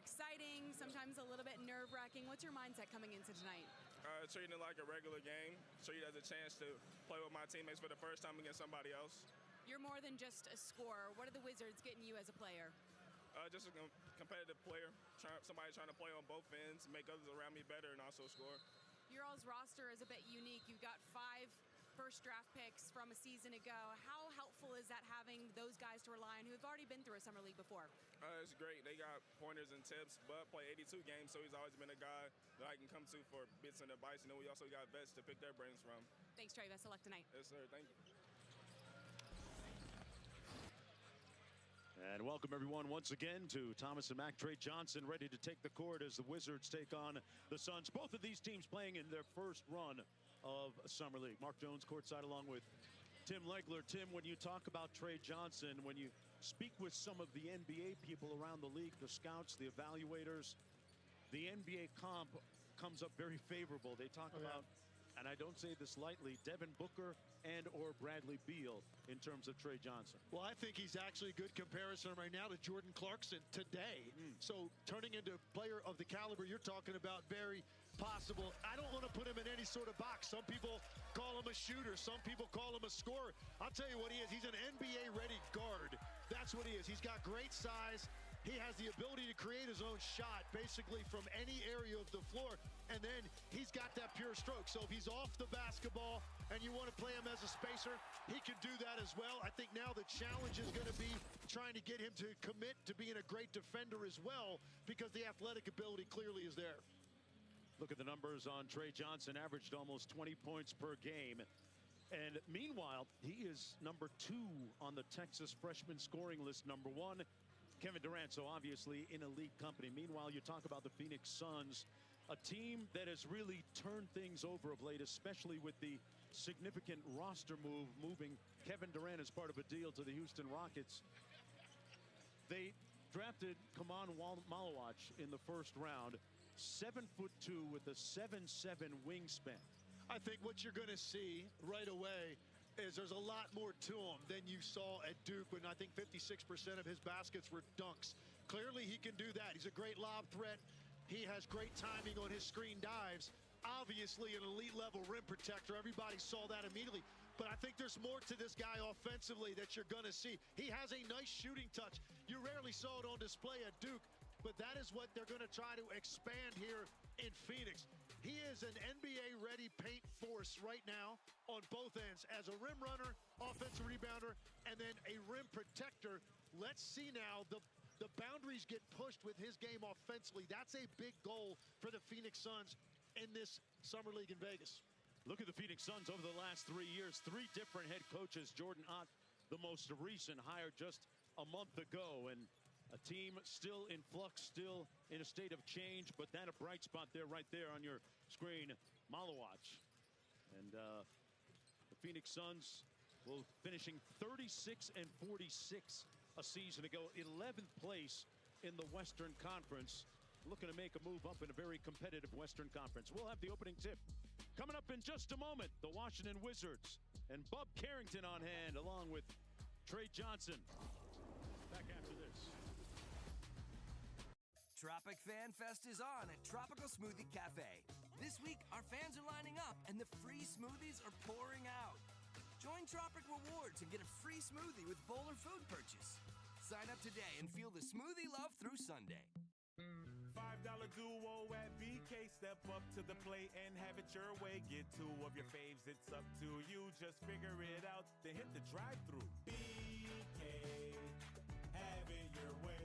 Exciting, sometimes a little bit nerve-wracking. What's your mindset coming into tonight? Treating it like a regular game, treat it as a chance to play with my teammates for the first time against somebody else. You're more than just a scorer. What are the Wizards getting you as a player? Just a competitive player, somebody trying to play on both ends, make others around me better, and also score. Your all's roster is a bit unique. You've got 5 first draft picks from a season ago. How helpful is that having those guys to rely on who have already been through a summer league before? It's great. They got pointers and tips. Bud played 82 games, so he's always been a guy that I can come to for bits and advice. And then we also got vets to pick their brains from. Thanks, Trey. Best of luck tonight. Yes, sir. Thank you. And welcome everyone once again to Thomas and Mack. Trey Johnson ready to take the court as the Wizards take on the Suns. Both of these teams playing in their first run of Summer League. Mark Jones courtside along with Tim Legler. Tim, when you talk about Trey Johnson, when you speak with some of the NBA people around the league, the scouts, the evaluators, the NBA comp comes up very favorable. They talk about, and I don't say this lightly, Devin Booker and or Bradley Beal in terms of Trey Johnson. Well, I think he's actually a good comparison right now to Jordan Clarkson today. So turning into a player of the caliber you're talking about, very possible. I don't want to put him in any sort of box. Some people call him a shooter. Some people call him a scorer. I'll tell you what he is. He's an NBA-ready guard. That's what he is. He's got great size. He has the ability to create his own shot basically from any area of the floor. And then he's got that pure stroke. So if he's off the basketball and you want to play him as a spacer, he can do that as well. I think now the challenge is going to be trying to get him to commit to being a great defender as well, because the athletic ability clearly is there. Look at the numbers on Trey Johnson, averaged almost 20 points per game. And meanwhile, he is number 2 on the Texas freshman scoring list, number 1. Kevin Durant, so obviously in elite company. Meanwhile, you talk about the Phoenix Suns, a team that has really turned things over of late, especially with the significant roster move, moving Kevin Durant as part of a deal to the Houston Rockets. They drafted Kaman Malawach in the first round, 7'2" with a 7'7" wingspan. I think what you're going to see right away is there's a lot more to him than you saw at Duke, when I think 56% of his baskets were dunks. Clearly he can do that. He's a great lob threat. He has great timing on his screen dives. Obviously an elite level rim protector. Everybody saw that immediately. But I think there's more to this guy offensively that you're going to see. He has a nice shooting touch. You rarely saw it on display at Duke, but that is what they're going to try to expand here in Phoenix. He is an NBA-ready paint force right now on both ends, as a rim runner, offensive rebounder, and then a rim protector. Let's see now the boundaries get pushed with his game offensively. That's a big goal for the Phoenix Suns in this Summer League in Vegas. Look at the Phoenix Suns over the last 3 years. 3 different head coaches. Jordan Ott, the most recent, hired just a month ago, and a team still in flux, still in a state of change, but that a bright spot there, right there on your screen, Malawach. And the Phoenix Suns will finishing 36-46 a season ago, 11th place in the Western Conference, looking to make a move up in a very competitive Western Conference. We'll have the opening tip coming up in just a moment. The Washington Wizards and Bub Carrington on hand, along with Trey Johnson. Back after this. Tropic Fan Fest is on at Tropical Smoothie Cafe. This week, our fans are lining up and the free smoothies are pouring out. Join Tropic Rewards and get a free smoothie with bowler food purchase. Sign up today and feel the smoothie love through Sunday. $5 duo at BK. Step up to the plate and have it your way. Get 2 of your faves, it's up to you. Just figure it out, then hit the drive-thru. BK, have it your way.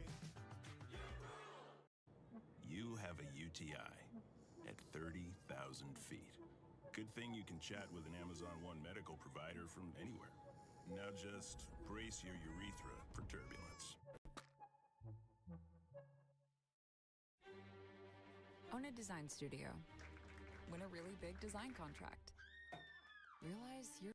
You have a UTI at 30,000 feet. Good thing you can chat with an Amazon One medical provider from anywhere. Now just brace your urethra for turbulence. Own a design studio. Win a really big design contract. Realize you're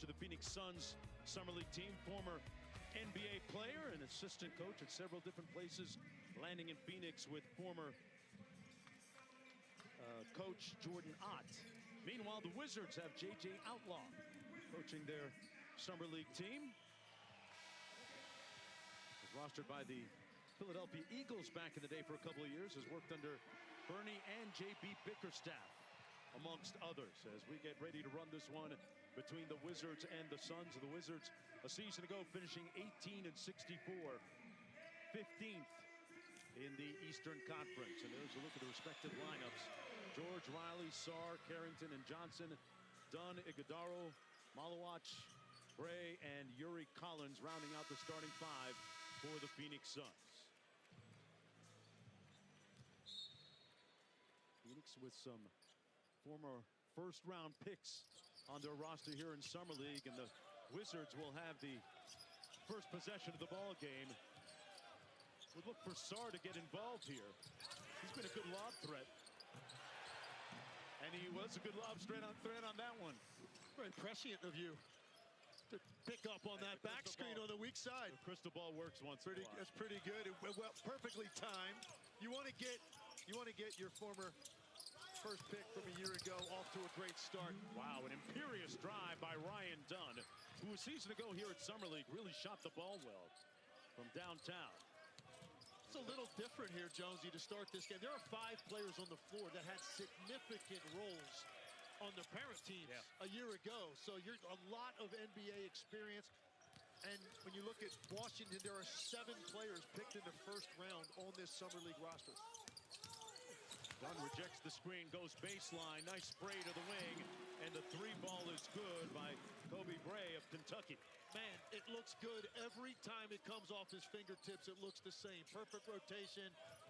to the Phoenix Suns Summer League team, former NBA player and assistant coach at several different places, landing in Phoenix with former coach Jordan Ott. Meanwhile, the Wizards have J.J. Outlaw coaching their Summer League team. Was rostered by the Philadelphia Eagles back in the day for a couple of years, has worked under Bernie and J.B. Bickerstaff, amongst others, as we get ready to run this one between the Wizards and the Suns. The Wizards a season ago finishing 18-64, 15th in the Eastern Conference. And there's a look at the respective lineups. George, Riley, Sarr, Carrington, and Johnson, Dunn, Iguodaro, Malawach, Bray, and Yuri Collins rounding out the starting five for the Phoenix Suns. Phoenix with some former first-round picks on their roster here in Summer League, and the Wizards will have the first possession of the ball game. We'll look for Sarr to get involved here. He's been a good lob threat, and he was a good lob threat on that one. Very prescient of you to pick up on that back screen on the weak side. The crystal ball works once in a while. That's pretty good. Well, perfectly timed. You want to get your former first pick from a year ago off to a great start. Wow, an imperious drive by Ryan Dunn, who a season ago here at Summer League really shot the ball well from downtown. It's a little different here, Jonesy, to start this game. There are 5 players on the floor that had significant roles on their parent teams a year ago. So you're a lot of NBA experience. And when you look at Washington, there are 7 players picked in the first round on this Summer League roster. Dunn rejects the screen, goes baseline, nice spray to the wing, and the 3 ball is good by Kobe Bray of Kentucky. Man, it looks good every time it comes off his fingertips. It looks the same. Perfect rotation,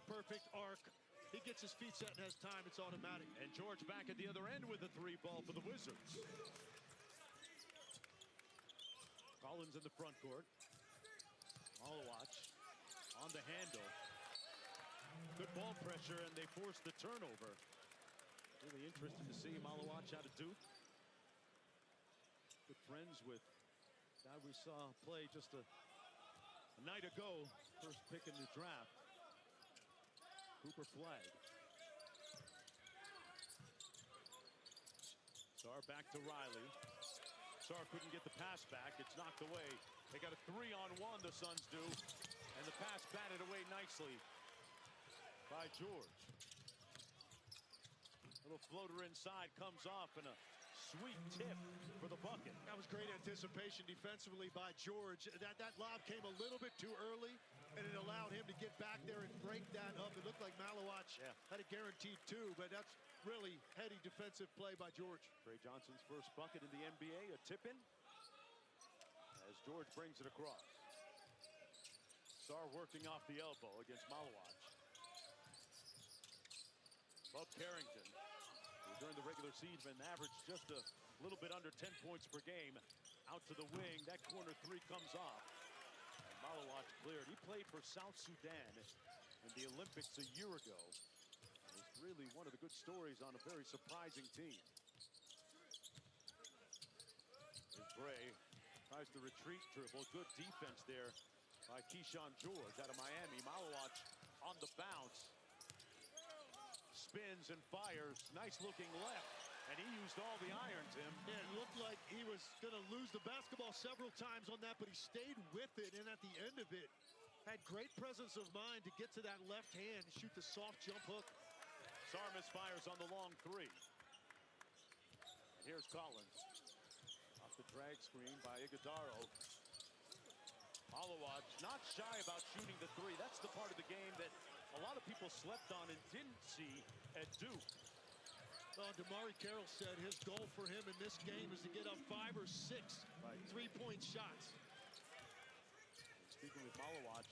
perfect arc. He gets his feet set and has time. It's automatic. And George back at the other end with a 3 ball for the Wizards. Collins in the front court. Malawach on the handle. Good ball pressure, and they force the turnover. Really interesting to see Malawach out of Duke. Good friends with the guy we saw play just a night ago. First pick in the draft, Cooper Flag. Sarr back to Riley. Sarr couldn't get the pass back. It's knocked away. They got a 3-on-1, the Suns do. And the pass batted away nicely by George. Little floater inside, comes off, and a sweet tip for the bucket. That was great anticipation defensively by George. That lob came a little bit too early, and it allowed him to get back there and break that up. It looked like Malawach had a guaranteed 2, but that's really heady defensive play by George. Trey Johnson's first bucket in the NBA, a tip-in, as George brings it across. Sar working off the elbow against Malawach. Bub Carrington, who during the regular season averaged just a little bit under 10 points per game, out to the wing. That corner three comes off. And Malawach cleared. He played for South Sudan in the Olympics a year ago. It was really one of the good stories on a very surprising team. Here's Bray. Tries to retreat dribble. Good defense there by Keyshawn George out of Miami. Malawach on the bounce. Spins and fires. Nice looking left. And he used all the iron, Tim. Yeah, it looked like he was going to lose the basketball several times on that, but he stayed with it. And at the end of it, had great presence of mind to get to that left hand and shoot the soft jump hook. Sar misfires on the long three. And here's Collins. Off the drag screen by Iguodaro. Malawach not shy about shooting the three. That's the part of the game that a lot of people slept on and didn't see at Duke. Well, Damari Carroll said his goal for him in this game is to get up 5 or 6 three-point shots. Speaking with Malawach,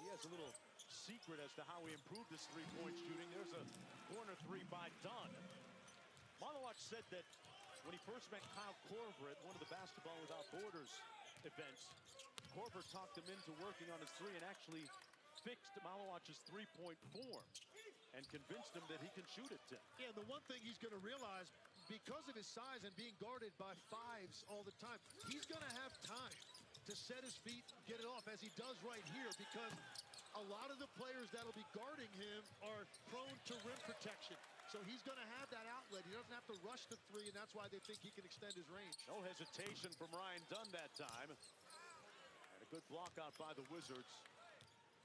he has a little secret as to how he improved his three-point shooting. There's a corner three by Dunn. Malawach said that when he first met Kyle Korver at one of the Basketball Without Borders events, Korver talked him into working on his three and actually fixed Malawach's three-point form and convinced him that he can shoot it, Tim. Yeah, the one thing he's going to realize, because of his size and being guarded by fives all the time, he's going to have time to set his feet, get it off, as he does right here, because a lot of the players that'll be guarding him are prone to rim protection. So he's going to have that outlet. He doesn't have to rush the three, and that's why they think he can extend his range. No hesitation from Ryan Dunn that time. And a good block out by the Wizards.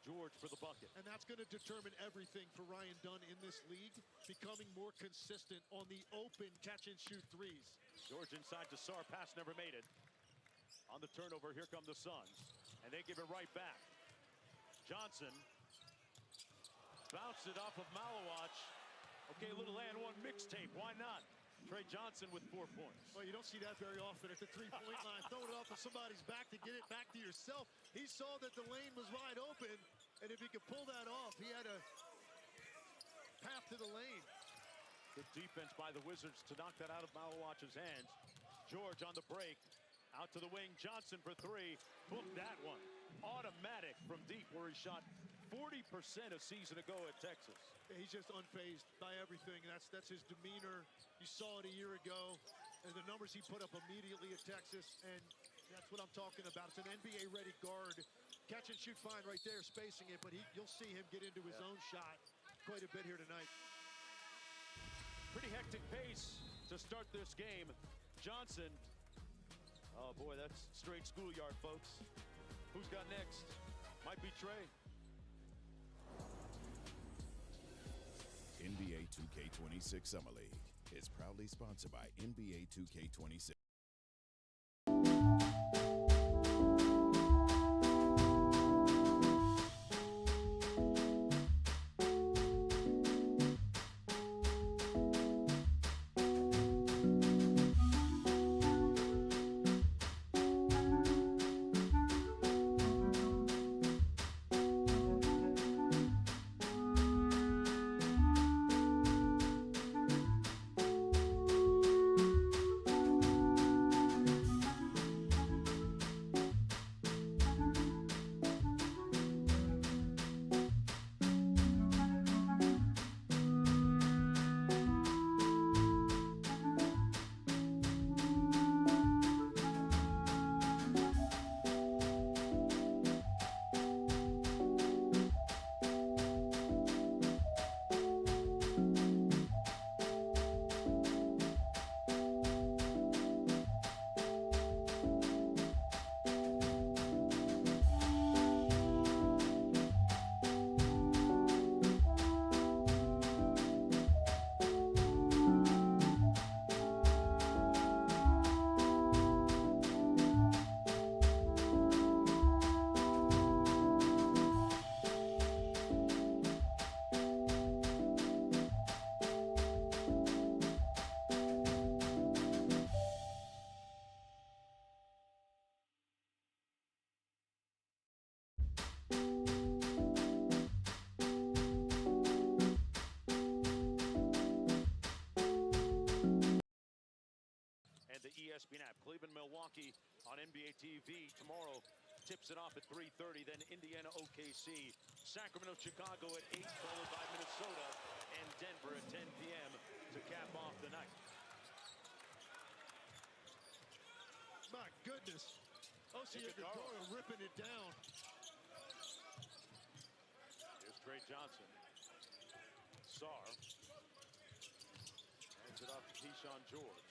George for the bucket. And that's going to determine everything for Ryan Dunn in this league, becoming more consistent on the open catch-and-shoot threes. George inside to Sar, pass never made it. On the turnover, here come the Suns. And they give it right back. Johnson bounced it off of Malawach. Okay, a little and one mixtape, why not? Trey Johnson with 4 points. Well, you don't see that very often at the three-point line. Throw it off of somebody's back to get it back to yourself. He saw that the lane was wide open, and if he could pull that off, he had a path to the lane. Good defense by the Wizards to knock that out of Malawach's hands. George on the break. Out to the wing. Johnson for three. Booked that one. Automatic from deep, where he shot 40% a season ago at Texas. Yeah, he's just unfazed by everything. That's his demeanor. You saw it a year ago, and the numbers he put up immediately at Texas, and that's what I'm talking about. It's an NBA-ready guard. Catch and shoot fine right there, spacing it, but you'll see him get into his own shot quite a bit here tonight. Pretty hectic pace to start this game. Johnson. Oh, boy, that's straight schoolyard, folks. Who's got next? Might be Trey. NBA 2K26 Summer League is proudly sponsored by NBA 2K26. the ESPN app. Cleveland, Milwaukee on NBA TV tomorrow. Tips it off at 3:30. Then Indiana, OKC. Sacramento, Chicago at 8, followed by Minnesota and Denver at 10 p.m. to cap off the night. My goodness. Iguodala ripping it down. Here's Trey Johnson. Sarr. Hands it off to Keyshawn George.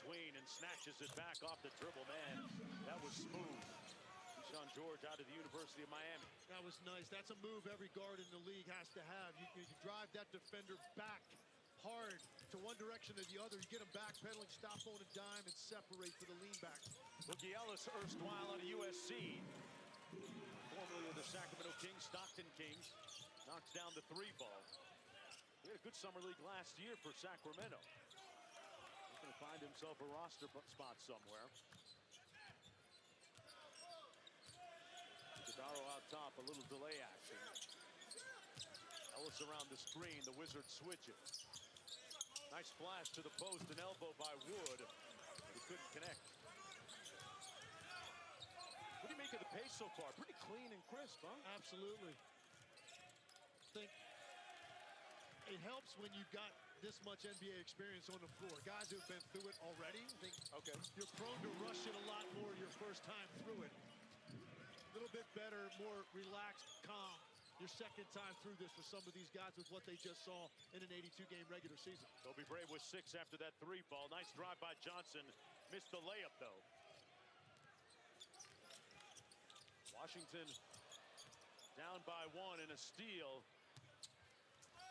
Tween and snatches it back off the dribble. Man, that was smooth. Keyshawn George out of the University of Miami. That was nice. That's a move every guard in the league has to have. You drive that defender back hard to one direction or the other. You get him back pedaling, stop on a dime, and separate for the lean back. Boogie Ellis, erstwhile out of USC. Formerly of the Sacramento Kings, Stockton Kings. Knocks down the 3 ball. He had a good summer league last year for Sacramento. He's going to find himself a roster spot somewhere. Iguodala out top, a little delay action. Ellis around the screen, the Wizards switch it. Nice flash to the post, an elbow by Wood, but he couldn't connect. What do you make of the pace so far? Pretty clean and crisp, huh? Absolutely. I think it helps when you've got this much NBA experience on the floor. Guys who've been through it already, I think you're prone to rush it a lot more your first time through it. A little bit better, more relaxed, calm your second time through this for some of these guys with what they just saw in an 82-game regular season. Kobe Brave with 6 after that 3 ball. Nice drive by Johnson. Missed the layup, though. Washington down by 1 and a steal.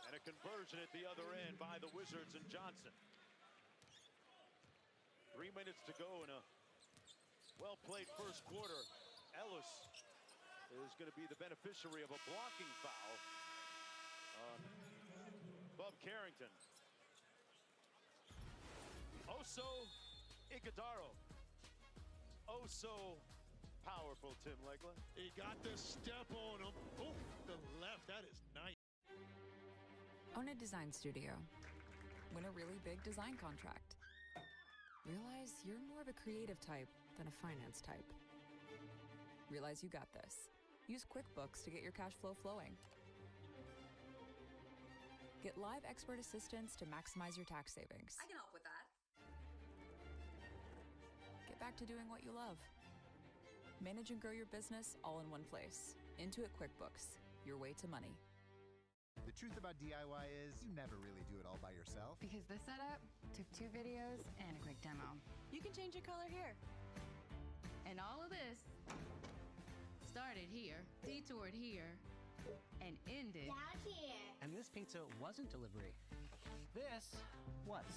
And a conversion at the other end by the Wizards and Johnson. 3 minutes to go in a well-played first quarter. Ellis is going to be the beneficiary of a blocking foul on Bub Carrington. Oso Iguodala. Oh, so powerful, Tim Legler. He got the step on him. Oh, the left. That is nice. Own a design studio. Win a really big design contract. Realize you're more of a creative type than a finance type. Realize you got this. Use QuickBooks to get your cash flow flowing. Get live expert assistance to maximize your tax savings. I can help with that. Get back to doing what you love. Manage and grow your business all in one place. Intuit QuickBooks, your way to money. The truth about DIY is you never really do it all by yourself. Because this setup took 2 videos and a quick demo. You can change your color here. And all of this started here, detoured here, and ended down here. And this pizza wasn't delivery. This was.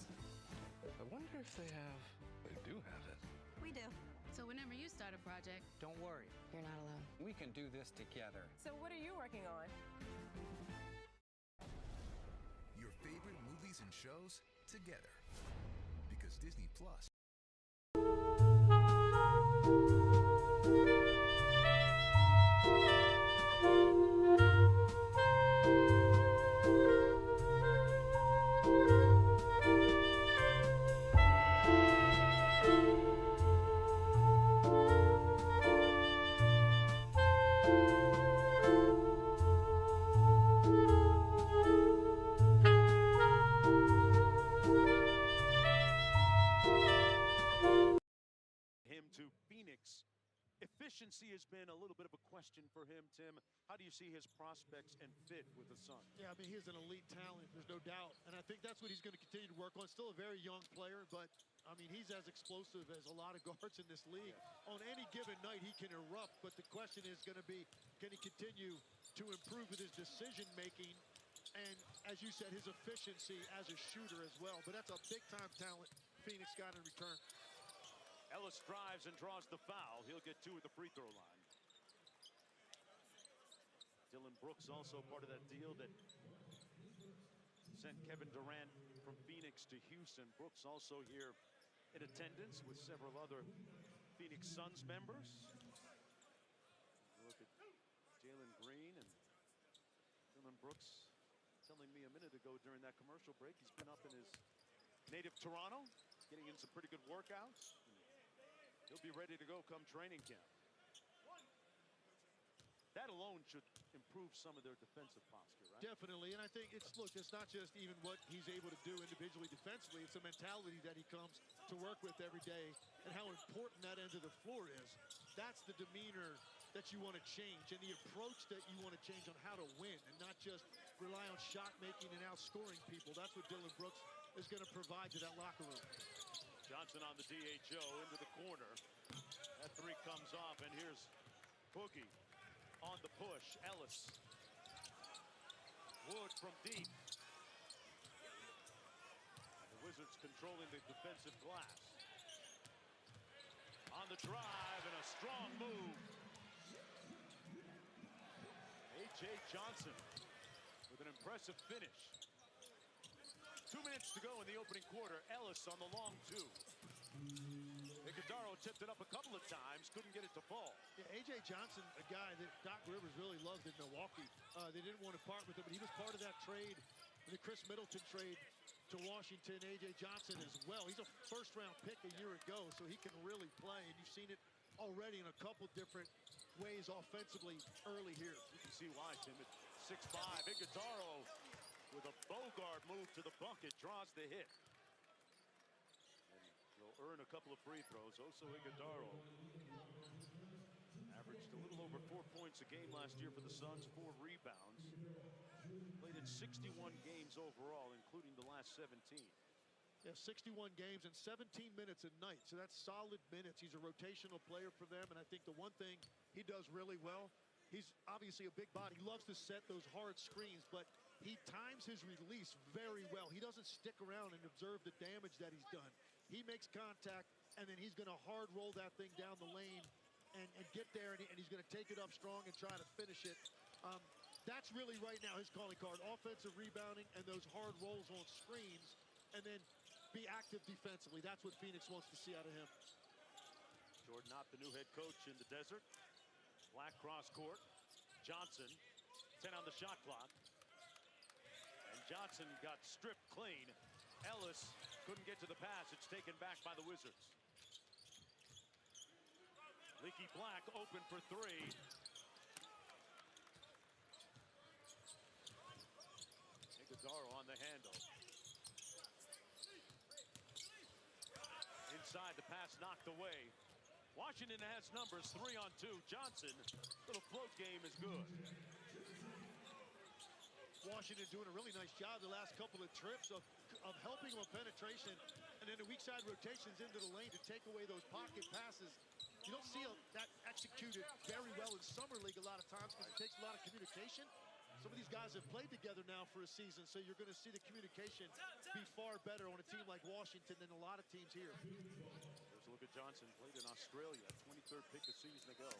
I wonder if they do have it. We do. So whenever you start a project, don't worry. You're not alone. We can do this together. So what are you working on? Your favorite movies and shows together. Because Disney Plus. To Phoenix. Efficiency has been a little bit of a question for him, Tim. How do you see his prospects and fit with the Suns? Yeah, I mean, he's an elite talent, there's no doubt. And I think that's what he's going to continue to work on. Still a very young player, but, I mean, he's as explosive as a lot of guards in this league. On any given night, he can erupt, but the question is going to be, can he continue to improve with his decision-making? And, as you said, his efficiency as a shooter as well. But that's a big-time talent Phoenix got in return. Ellis drives and draws the foul. He'll get 2 at the free throw line. Dylan Brooks also part of that deal that sent Kevin Durant from Phoenix to Houston. Brooks also here in attendance with several other Phoenix Suns members. Look at Jalen Green and Dylan Brooks telling me a minute ago during that commercial break he's been up in his native Toronto, getting in some pretty good workouts. He'll be ready to go come training camp. That alone should improve some of their defensive posture, right? Definitely, and I think it's not just even what he's able to do individually defensively. It's a mentality that he comes to work with every day and how important that end of the floor is. That's the demeanor that you want to change and the approach that you want to change on how to win and not just rely on shot making and outscoring people. That's what Dylan Brooks is going to provide to that locker room. Johnson on the DHO into the corner. That three comes off, and here's Boogie on the push. Ellis. Wood from deep. And the Wizards controlling the defensive glass. On the drive and a strong move. A.J. Johnson with an impressive finish. 2 minutes to go in the opening quarter. Ellis on the long two. Iguodaro tipped it up a couple of times, couldn't get it to fall. Yeah, A.J. Johnson, a guy that Doc Rivers really loved in Milwaukee. They didn't want to part with him, but he was part of that trade, the Chris Middleton trade to Washington. A.J. Johnson as well. He's a first-round pick a year ago, so he can really play, and you've seen it already in a couple different ways offensively early here. You can see why, Tim, at 6'5". Iguodaro with a Bogart move to the bucket, draws the hit. Earn a couple of free throws. Also Iguodaro averaged a little over 4 points a game last year for the Suns, 4 rebounds. Played in 61 games overall, including the last 17. Yeah, 61 games and 17 minutes a night, so that's solid minutes. He's a rotational player for them, and I think the one thing he does really well, he's obviously a big body. He loves to set those hard screens, but he times his release very well. He doesn't stick around and observe the damage that he's done. He makes contact, and then he's going to hard roll that thing down the lane and get there, and he's going to take it up strong and try to finish it. That's really right now his calling card. Offensive rebounding and those hard rolls on screens, and then be active defensively. That's what Phoenix wants to see out of him. Jordan Ott, the new head coach in the desert. Black cross court. Johnson, 10 on the shot clock. And Johnson got stripped clean. Ellis couldn't get to the pass. It's taken back by the Wizards. Leaky Black open for three. Iguodaro on the handle. Inside, the pass knocked away. Washington has numbers, 3-on-2. Johnson, little float game is good. Washington doing a really nice job the last couple of trips of helping with penetration and then the weak side rotations into the lane to take away those pocket passes. You don't see that executed very well in Summer League a lot of times because it takes a lot of communication. Some of these guys have played together now for a season, so you're going to see the communication be far better on a team like Washington than a lot of teams here. There's a look at Johnson, played in Australia, 23rd pick a season ago.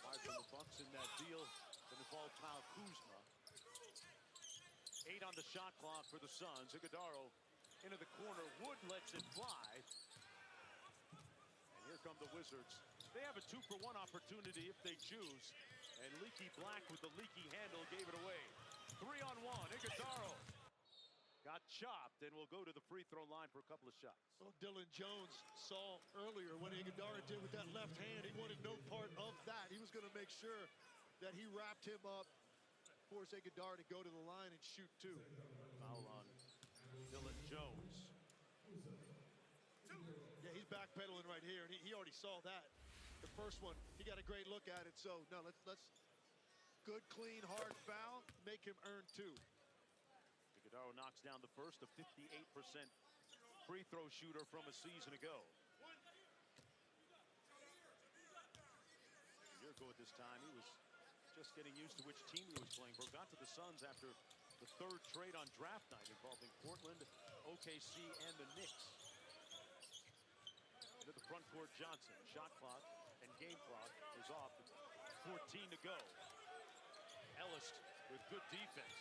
Five from the Bucks in that deal that involved Kyle Kuzma. 8 on the shot clock for the Suns. Iguodaro into the corner. Wood lets it fly. And here come the Wizards. They have a 2-for-1 opportunity if they choose. And Leaky Black with the leaky handle gave it away. 3-on-1. Iguodaro got chopped and will go to the free throw line for a couple of shots. Well, Dylan Jones saw earlier what Iguodaro did with that left hand. He wanted no part of that. He was going to make sure that he wrapped him up, force Iguodaro to go to the line and shoot two. Foul on Dylan Jones. Yeah, he's backpedaling right here, and he already saw that. The first one, he got a great look at it. So, no, let's good, clean, hard foul, make him earn two. Iguodaro knocks down the first, a 58% free throw shooter from a season ago. A year ago at this time, he was just getting used to which team he was playing for. Got to the Suns after the third trade on draft night involving Portland, OKC, and the Knicks. Into the front court, Johnson. Shot clock and game clock is off. 14 to go. Ellis with good defense.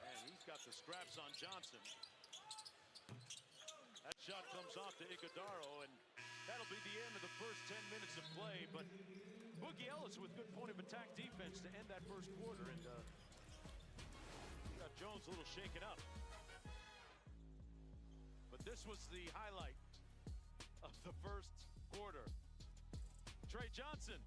And he's got the scraps on Johnson. That shot comes off to Iguodaro, and that'll be the end of the first 10 minutes of play. But Boogie Ellis with good point of attack defense to end that first quarter. And Jones a little shaken up. But this was the highlight of the first quarter. Trey Johnson.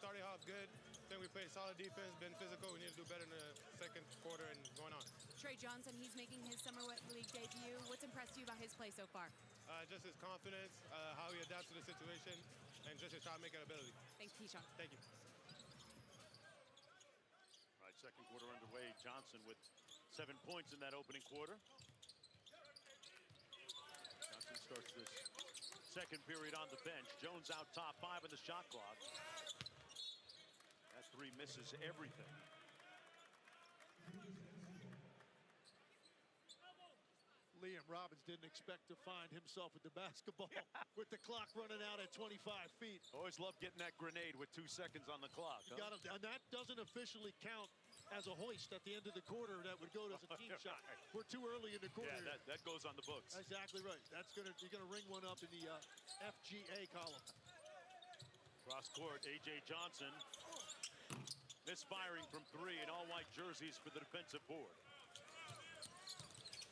Starting off good. Then we played solid defense, been physical. We need to do better in the second quarter and going on. Trey Johnson, he's making his Summer League debut. What's impressed you about his play so far? Just his confidence, how he adapts to the situation, and just his shot-making ability. Thanks, Keyshawn. Thank you. All right, second quarter underway. Johnson with 7 points in that opening quarter. Johnson starts this second period on the bench. Jones out top 5 in the shot clock. That three misses everything. Liam Robbins didn't expect to find himself with the basketball with the clock running out at 25 feet. Always love getting that grenade with 2 seconds on the clock. Huh? Got him, and that doesn't officially count as a hoist at the end of the quarter. That would go as a team shot. We're too early in the quarter. Yeah, that goes on the books. Exactly right. You're gonna ring one up in the FGA column. Cross court, A.J. Johnson misfiring from 3 in all white jerseys for the defensive board.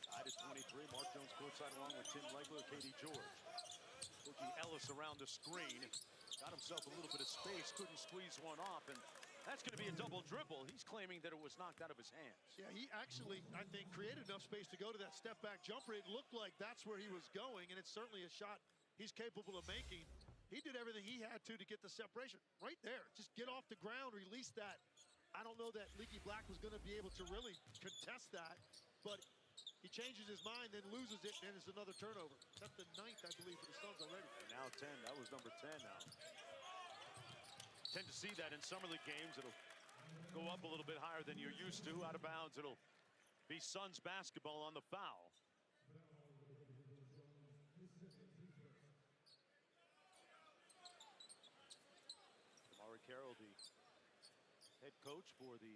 Tied at 23. Mark Jones courtside along with Tim Legler, Katie George. Boogie Ellis around the screen. Got himself a little bit of space. Couldn't squeeze one off. And that's going to be a double dribble. He's claiming that it was knocked out of his hands. Yeah, he actually, I think, created enough space to go to that step-back jumper. It looked like that's where he was going, and it's certainly a shot he's capable of making. He did everything he had to get the separation. Right there. Just get off the ground, release that. I don't know that Leaky Black was going to be able to really contest that, but he changes his mind, then loses it, and it's another turnover. That's the 9th, I believe, for the Suns already. And now 10. That was number 10 now. Tend to see that in summer league games. It'll go up a little bit higher than you're used to. Out of bounds, it'll be Suns basketball on the foul. Amari Carroll, the head coach for the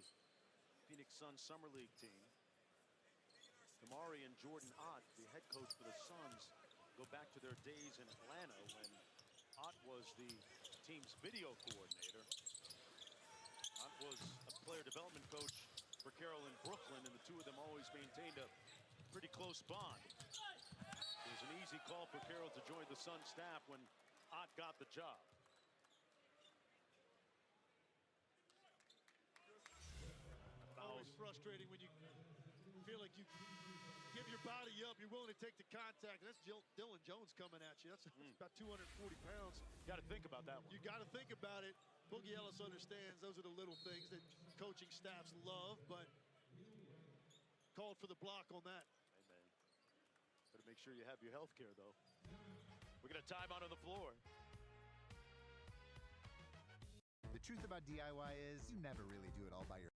Phoenix Suns Summer League team. Damari and Jordan Ott, the head coach for the Suns, go back to their days in Atlanta when Ott was the team's video coordinator. Ott was a player development coach for Carroll in Brooklyn, and the two of them always maintained a pretty close bond. It was an easy call for Carroll to join the Suns staff when Ott got the job. Always frustrating when you feel like you give your body up, you're willing to take the contact. That's Dylan Jones coming at you. That's about 240 pounds. You got to think about that one. You got to think about it. Boogie Ellis understands those are the little things that coaching staffs love, but called for the block on that. Hey, man. Could have Make sure you have your health care, though. We're going to time out on the floor. The truth about DIY is you never really do it all by yourself.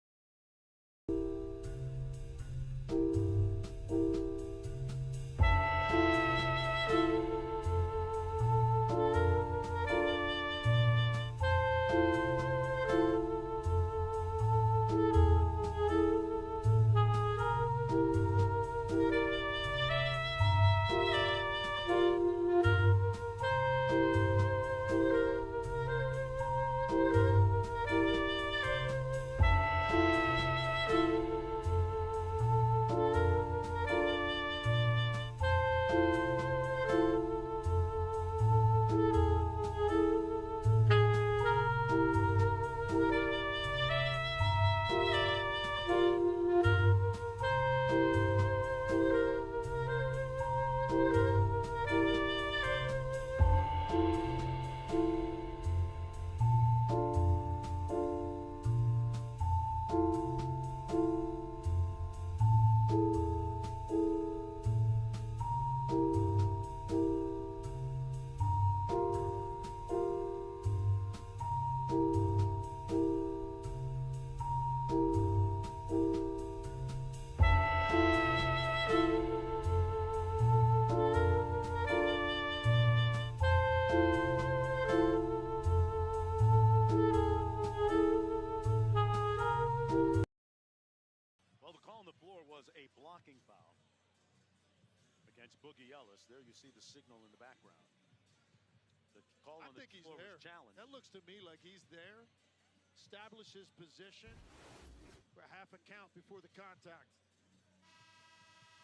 Boogie Ellis. There you see the signal in the background. The call on the floor was challenged. That looks to me like he's there. Establish his position for half a count before the contact.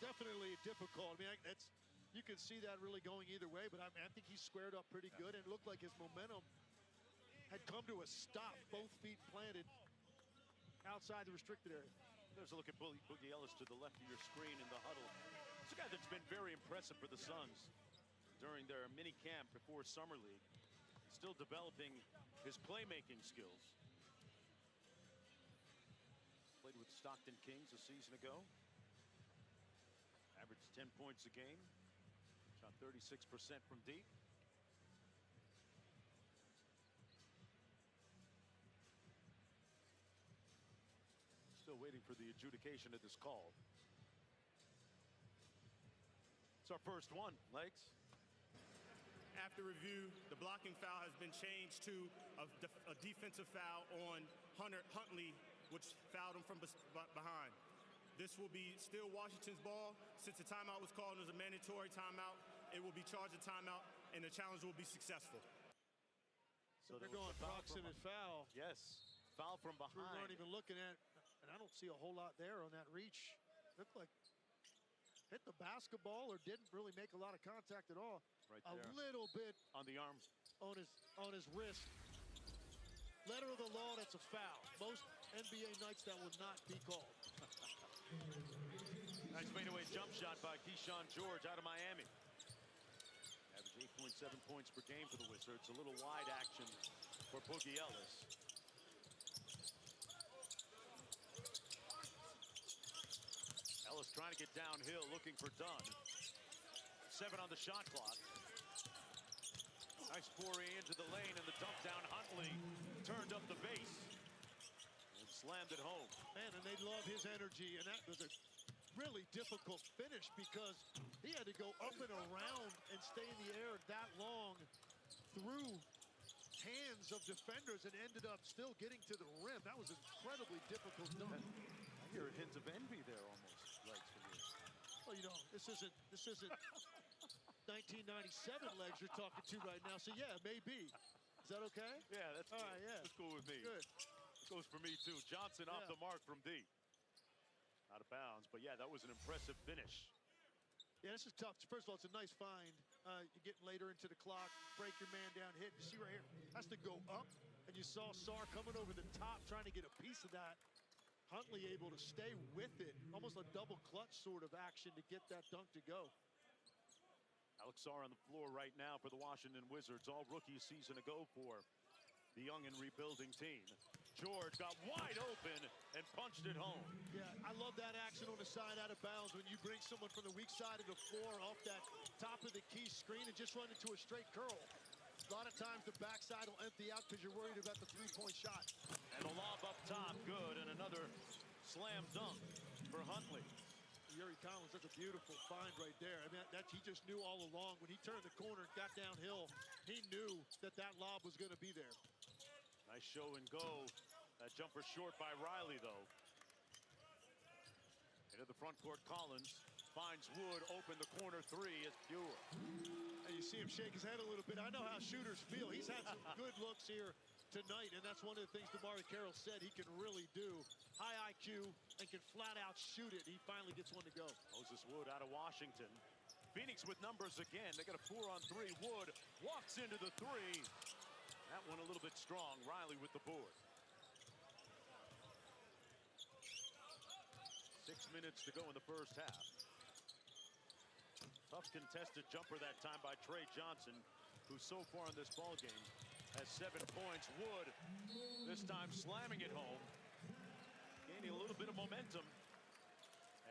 Definitely difficult. I mean, you can see that really going either way, but I think he squared up pretty good, and it looked like his momentum had come to a stop. Both feet planted outside the restricted area. There's a look at Boogie Ellis to the left of your screen in the huddle. It's a guy that's been very impressive for the Suns during their mini camp before Summer League. Still developing his playmaking skills. Played with Stockton Kings a season ago. Averaged 10 points a game. Shot 36% from deep. Still waiting for the adjudication of this call. It's our first one, Legs. After review, the blocking foul has been changed to a defensive foul on Huntley, which fouled him from behind. This will be still Washington's ball. Since the timeout was called, it was a mandatory timeout. It will be charged a timeout, and the challenge will be successful. So they're going proximate foul. Yes, foul from behind. We weren't even looking at, and I don't see a whole lot there on that reach. Looked like hit the basketball or didn't really make a lot of contact at all. Right there. A little bit on the arm, on his wrist. Letter of the law, that's a foul. Most NBA nights that will not be called. Nice fadeaway jump shot by Keyshawn George out of Miami. Average 8.7 points per game for the Wizards. A little wide action for Boogie Ellis. Ellis trying to get downhill, looking for Dunn. 7 on the shot clock. Nice foray into the lane, and the dump down. Huntley turned up the base and slammed it home. Man, and they love his energy, and that was a really difficult finish because he had to go up and around and stay in the air that long through hands of defenders and ended up still getting to the rim. That was incredibly difficult dunk. I hear hints of envy there almost, Legs, from you. Well, you know, this isn't 1997 Legs you're talking to right now. So yeah, maybe. Is that okay? Yeah, that's all right. Yeah, that's cool with me. Good. It goes for me too. Johnson off the mark from deep. Out of bounds, but yeah, that was an impressive finish. Yeah, this is tough. First of all, it's a nice find. You're getting later into the clock, break your man down, hit. You see right here, has to go up, and you saw Sarr coming over the top, trying to get a piece of that. Huntley able to stay with it, almost a double clutch sort of action to get that dunk to go. Alex Sarr on the floor right now for the Washington Wizards. All rookie season ago for the young and rebuilding team. George got wide open and punched it home. Yeah, I love that action on the side out of bounds when you bring someone from the weak side of the floor off that top of the key screen and just run into a straight curl. A lot of times the backside will empty out because you're worried about the three-point shot. And the lob up top, good, and another slam dunk for Huntley. Yuri Collins, that's a beautiful find right there. I mean, he just knew all along. When he turned the corner and got downhill, he knew that lob was going to be there. Nice show and go. That jumper short by Riley, though. Into the front court, Collins finds Wood, open the corner three. It's pure. And you see him shake his head a little bit. I know how shooters feel. He's had some good looks here tonight, and that's one of the things DeMar Carroll said he can really do. High IQ and can flat out shoot it. He finally gets one to go. Moses Wood out of Washington. Phoenix with numbers again. They got a 4-on-3. Wood walks into the three. That one a little bit strong. Riley with the board. 6 minutes to go in the first half. Tough contested jumper that time by Trey Johnson, who so far in this ball game has 7 points. Wood this time slamming it home, gaining a little bit of momentum.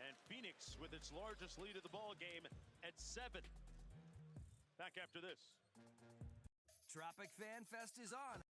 And Phoenix with its largest lead of the ball game at 7. Back after this. Tropic Fan Fest is on.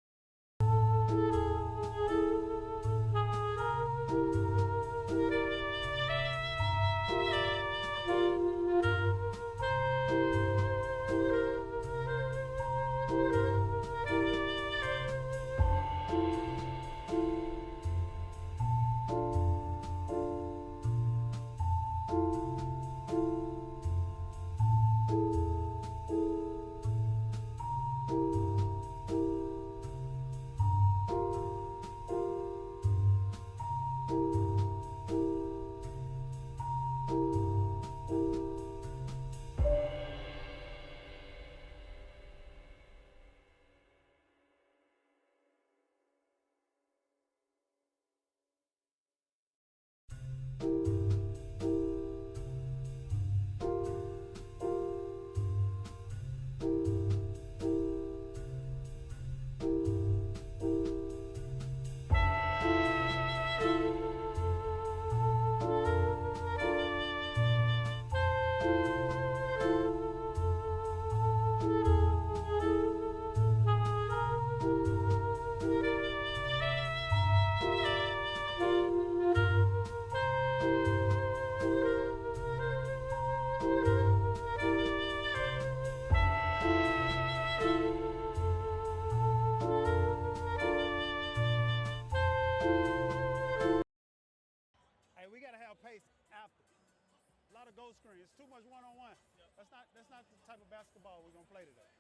Go screen. It's too much one-on-one. That's not the type of basketball we're gonna play today.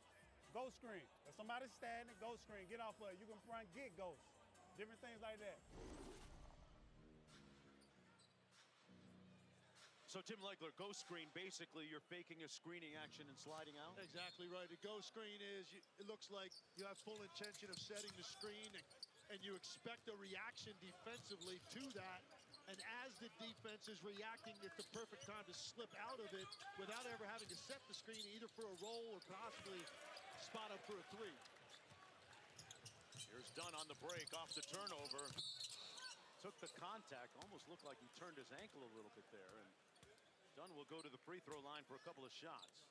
Go screen. If somebody's standing, go screen. Get off of it. You can run, get ghost. Different things like that. So Tim Legler, go screen, basically you're faking a screening action and sliding out? Exactly right. A go screen is, it looks like you have full intention of setting the screen and you expect a reaction defensively to that. And as the defense is reacting, it's the perfect time to slip out of it without ever having to set the screen either for a roll or possibly spot up for a three. Here's Dunn on the break off the turnover. Took the contact, almost looked like he turned his ankle a little bit there. And Dunn will go to the free throw line for a couple of shots.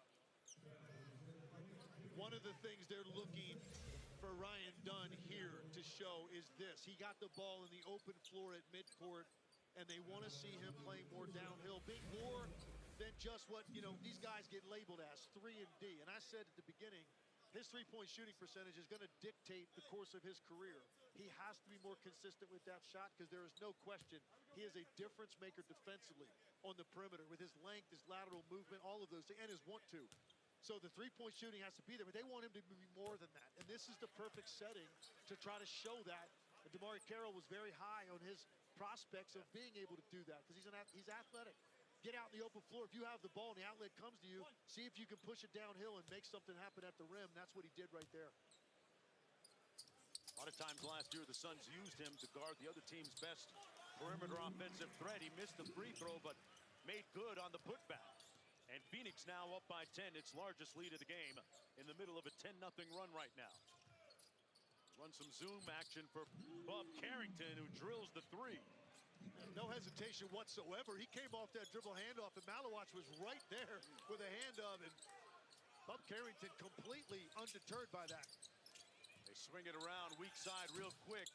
One of the things they're looking for Ryan Dunn here to show is this. He got the ball in the open floor at midcourt, and they want to see him playing more downhill, being more than just what, these guys get labeled as 3 and D. And I said at the beginning, his three-point shooting percentage is going to dictate the course of his career. He has to be more consistent with that shot because there is no question he is a difference maker defensively on the perimeter with his length, his lateral movement, all of those things, and his want-to. So the three-point shooting has to be there, but they want him to be more than that. And this is the perfect setting to try to show that. And DeMar Carroll was very high on his prospects of being able to do that because he's athletic. Get out in the open floor. If you have the ball and the outlet comes to you, see if you can push it downhill and make something happen at the rim. That's what he did right there. A lot of times last year, the Suns used him to guard the other team's best perimeter offensive threat. He missed the free throw, but made good on the putback. And Phoenix now up by 10, its largest lead of the game, in the middle of a 10-0 run right now. Run some zoom action for Bob Carrington, who drills the three. No hesitation whatsoever. He came off that dribble handoff, and Malawach was right there with a handoff, and Bob Carrington completely undeterred by that. They swing it around weak side real quick,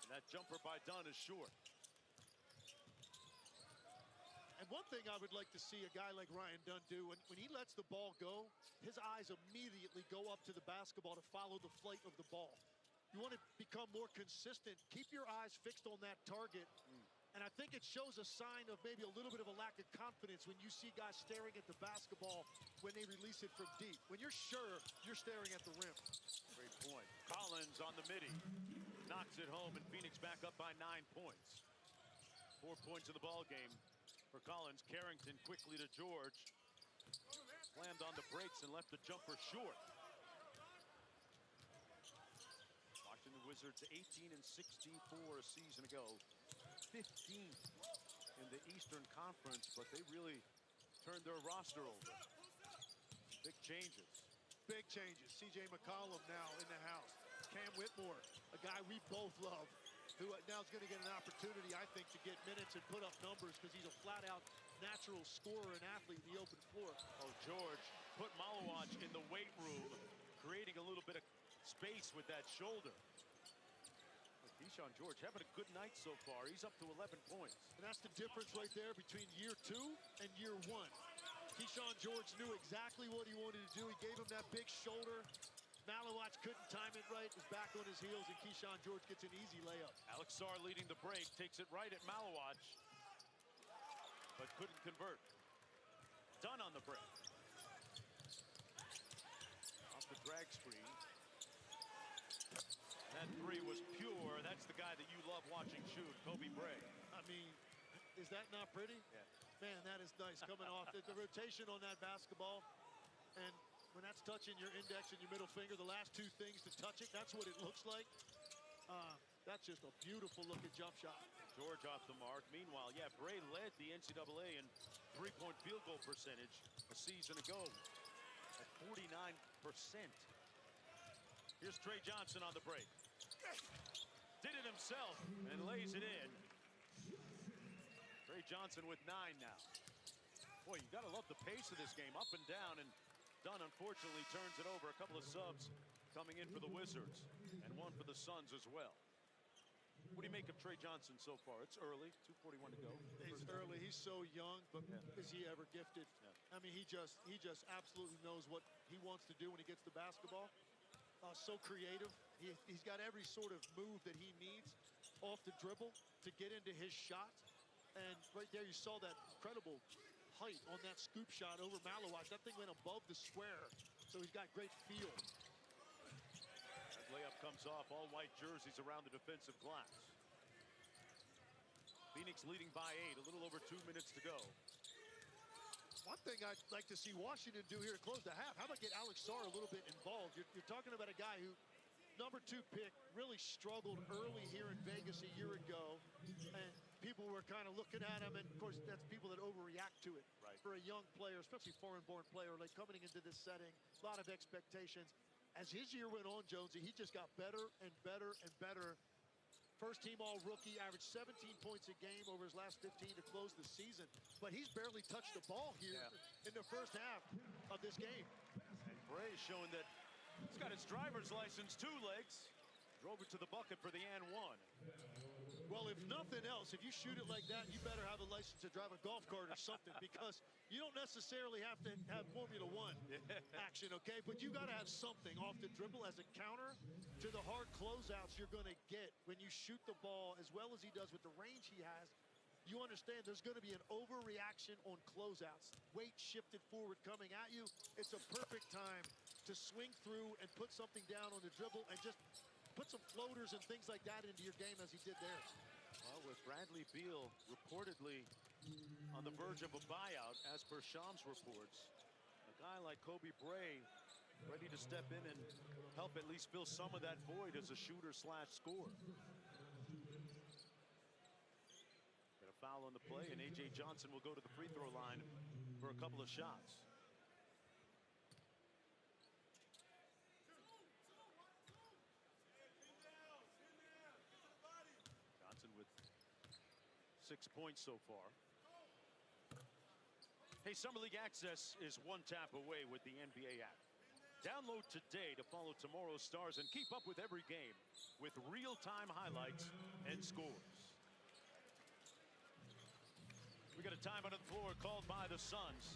and that jumper by Dunn is short. And one thing I would like to see a guy like Ryan Dunn do, when he lets the ball go, his eyes immediately go up to the basketball to follow the flight of the ball. You want to become more consistent. Keep your eyes fixed on that target. And I think it shows a sign of maybe a little bit of a lack of confidence when you see guys staring at the basketball when they release it from deep. When you're sure, you're staring at the rim. Great point. Collins on the midi. Knocks it home, and Phoenix back up by 9 points. 4 points in the ball game for Collins. Carrington quickly to George. Slammed on the brakes and left the jumper short. Washington Wizards 18-64 a season ago. 15th in the Eastern Conference, but they really turned their roster over. Big changes. Big changes. C.J. McCollum now in the house. Cam Whitmore, a guy we both love, who now is going to get an opportunity, I think, to get minutes and put up numbers because he's a flat-out natural scorer and athlete in the open floor. Oh, George put Malawach in the weight room, creating a little bit of space with that shoulder. Keyshawn George having a good night so far. He's up to 11 points. And that's the difference right there between year 2 and year 1. Keyshawn George knew exactly what he wanted to do. He gave him that big shoulder. Malawach couldn't time it right, was back on his heels, and Keyshawn George gets an easy layup. Alex Sarr leading the break, takes it right at Malawach, but couldn't convert. Dunn on the break. Off the drag screen. That three was pure. That's the guy that you love watching shoot, Kobe Bray. I mean, is that not pretty? Yeah. Man, that is nice coming off. The rotation on that basketball, and when that's touching your index and your middle finger, the last two things to touch it, that's what it looks like. That's just a beautiful looking jump shot. George off the mark. Meanwhile, yeah, Bray led the NCAA in three-point field goal percentage a season ago at 49%. Here's Trey Johnson on the break. Did it himself and lays it in. Trey Johnson with 9 now. Boy, you gotta love the pace of this game, up and down, and Dunn unfortunately turns it over. A couple of subs coming in for the Wizards and one for the Suns as well. What do you make of Trey Johnson so far? It's early, 2:41 to go. He's early, he's so young, but is he ever gifted? I mean, he just absolutely knows what he wants to do when he gets the basketball. So creative. He's got every sort of move that he needs off the dribble to get into his shot. And right there, you saw that incredible height on that scoop shot over Malawach. That thing went above the square, so he's got great feel. That layup comes off. All white jerseys around the defensive glass. Phoenix leading by 8, a little over 2 minutes to go. One thing I'd like to see Washington do here to close the half, how about get Alex Sarr a little bit involved? You're talking about a guy who, #2 pick, really struggled early here in Vegas a year ago, and people were kind of looking at him, and of course that's people that overreact to it. Right. For a young player, especially foreign-born player, like coming into this setting, a lot of expectations. As his year went on, Jonesy, he just got better and better and better. First-team all-rookie, averaged 17 points a game over his last 15 to close the season. But he's barely touched the ball here in the first half of this game. And Bray showing that he's got his driver's license, 2 legs. Drove it to the bucket for the and one. Well, if nothing else, if you shoot it like that, you better have a license to drive a golf cart or something, because you don't necessarily have to have Formula One action, okay? But you got to have something off the dribble as a counter to the hard closeouts you're going to get when you shoot the ball as well as he does with the range he has. You understand there's going to be an overreaction on closeouts. Weight shifted forward coming at you. It's a perfect time to swing through and put something down on the dribble and just put some floaters and things like that into your game as he did there. Well, with Bradley Beal reportedly on the verge of a buyout, as per Shams reports, a guy like Kobe Bray ready to step in and help at least fill some of that void as a shooter/scorer. Got a foul on the play, and A.J. Johnson will go to the free throw line for a couple of shots. 6 points so far. Hey, Summer League Access is one tap away with the NBA app. Download today to follow tomorrow's stars and keep up with every game with real-time highlights and scores. We got a time on the floor called by the Suns.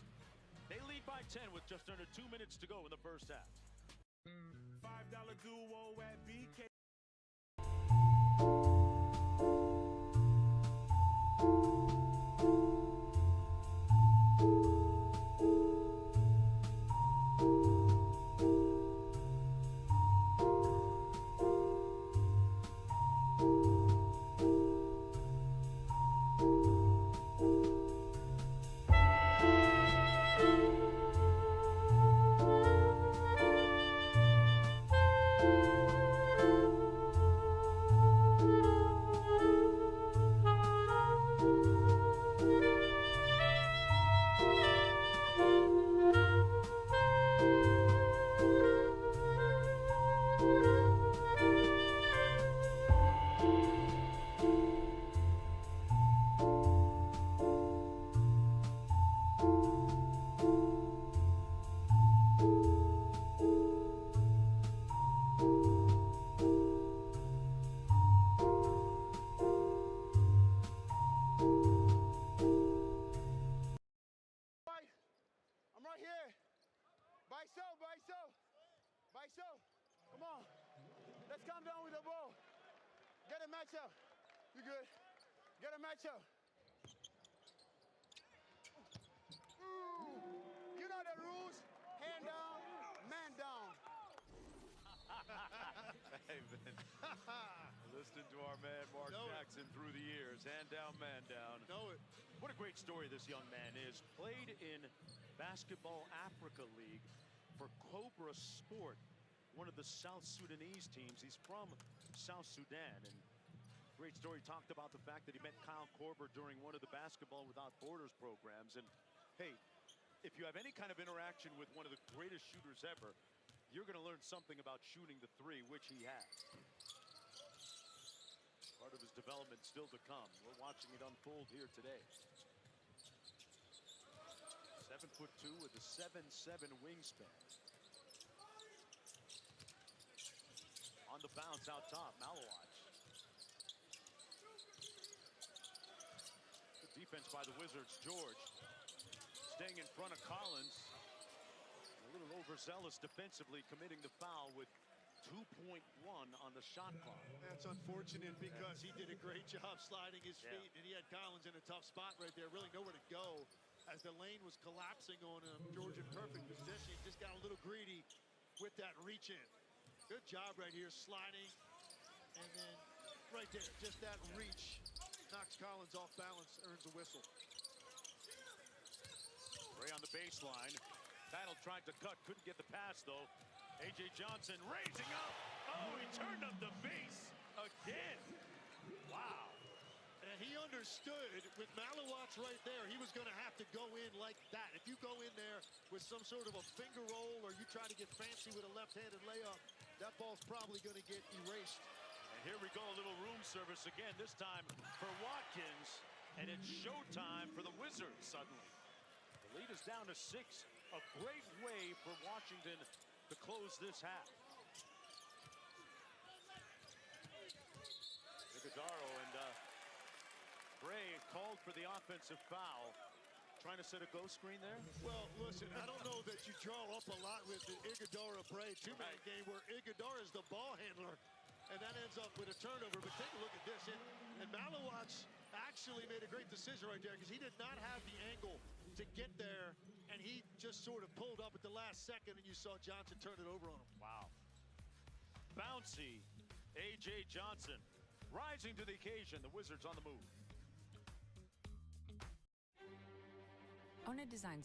They lead by 10 with just under 2 minutes to go in the first half. $5 duo at BK. Come on. Let's come down with the ball. Get a matchup. You good? Get a matchup. You know the rules. Hand down, man down. Hey, man. Listening to our man Mark Jackson through the years. Hand down, man down. Know it. What a great story this young man is. Played in Basketball Africa League for Cobra Sport, one of the South Sudanese teams. He's from South Sudan. And great story, talked about the fact that he met Kyle Korver during one of the Basketball Without Borders programs. And hey, if you have any kind of interaction with one of the greatest shooters ever, you're going to learn something about shooting the three, which he has. Part of his development still to come. We're watching it unfold here today. 7'2" with a 7'7" wingspan. On the bounce out top, Malawatch. Good defense by the Wizards. George staying in front of Collins. A little overzealous defensively, committing the foul with 2.1 on the shot clock. That's unfortunate because he did a great job sliding his feet, and he had Collins in a tough spot right there, really nowhere to go as the lane was collapsing on him. George in perfect position, he just got a little greedy with that reach in. Good job right here, sliding, and then right there, just that reach knocks Collins off balance, earns a whistle. Ray on the baseline. Battle tried to cut, couldn't get the pass though. A.J. Johnson raising up. Oh, he turned up the base again. Wow. And he understood with Malawatch right there, he was going to have to go in like that. If you go in there with some sort of a finger roll or you try to get fancy with a left-handed layup, that ball's probably going to get erased. And here we go, a little room service again, this time for Watkins. And it's showtime for the Wizards suddenly. The lead is down to 6. A great way for Washington to close this half. Iguodaro and Bray called for the offensive foul. Trying to set a ghost screen there? Well, listen, I don't know that you draw up a lot with the Iguodaro-Bray two-man game where Iguodaro is the ball handler, and that ends up with a turnover. But take a look at this. And Malawatch actually made a great decision right there because he did not have the angle to get there, and he just sort of pulled up at the last second, and you saw Johnson turn it over on him. Wow. Bouncy A.J. Johnson rising to the occasion. The Wizards on the move. Own a design.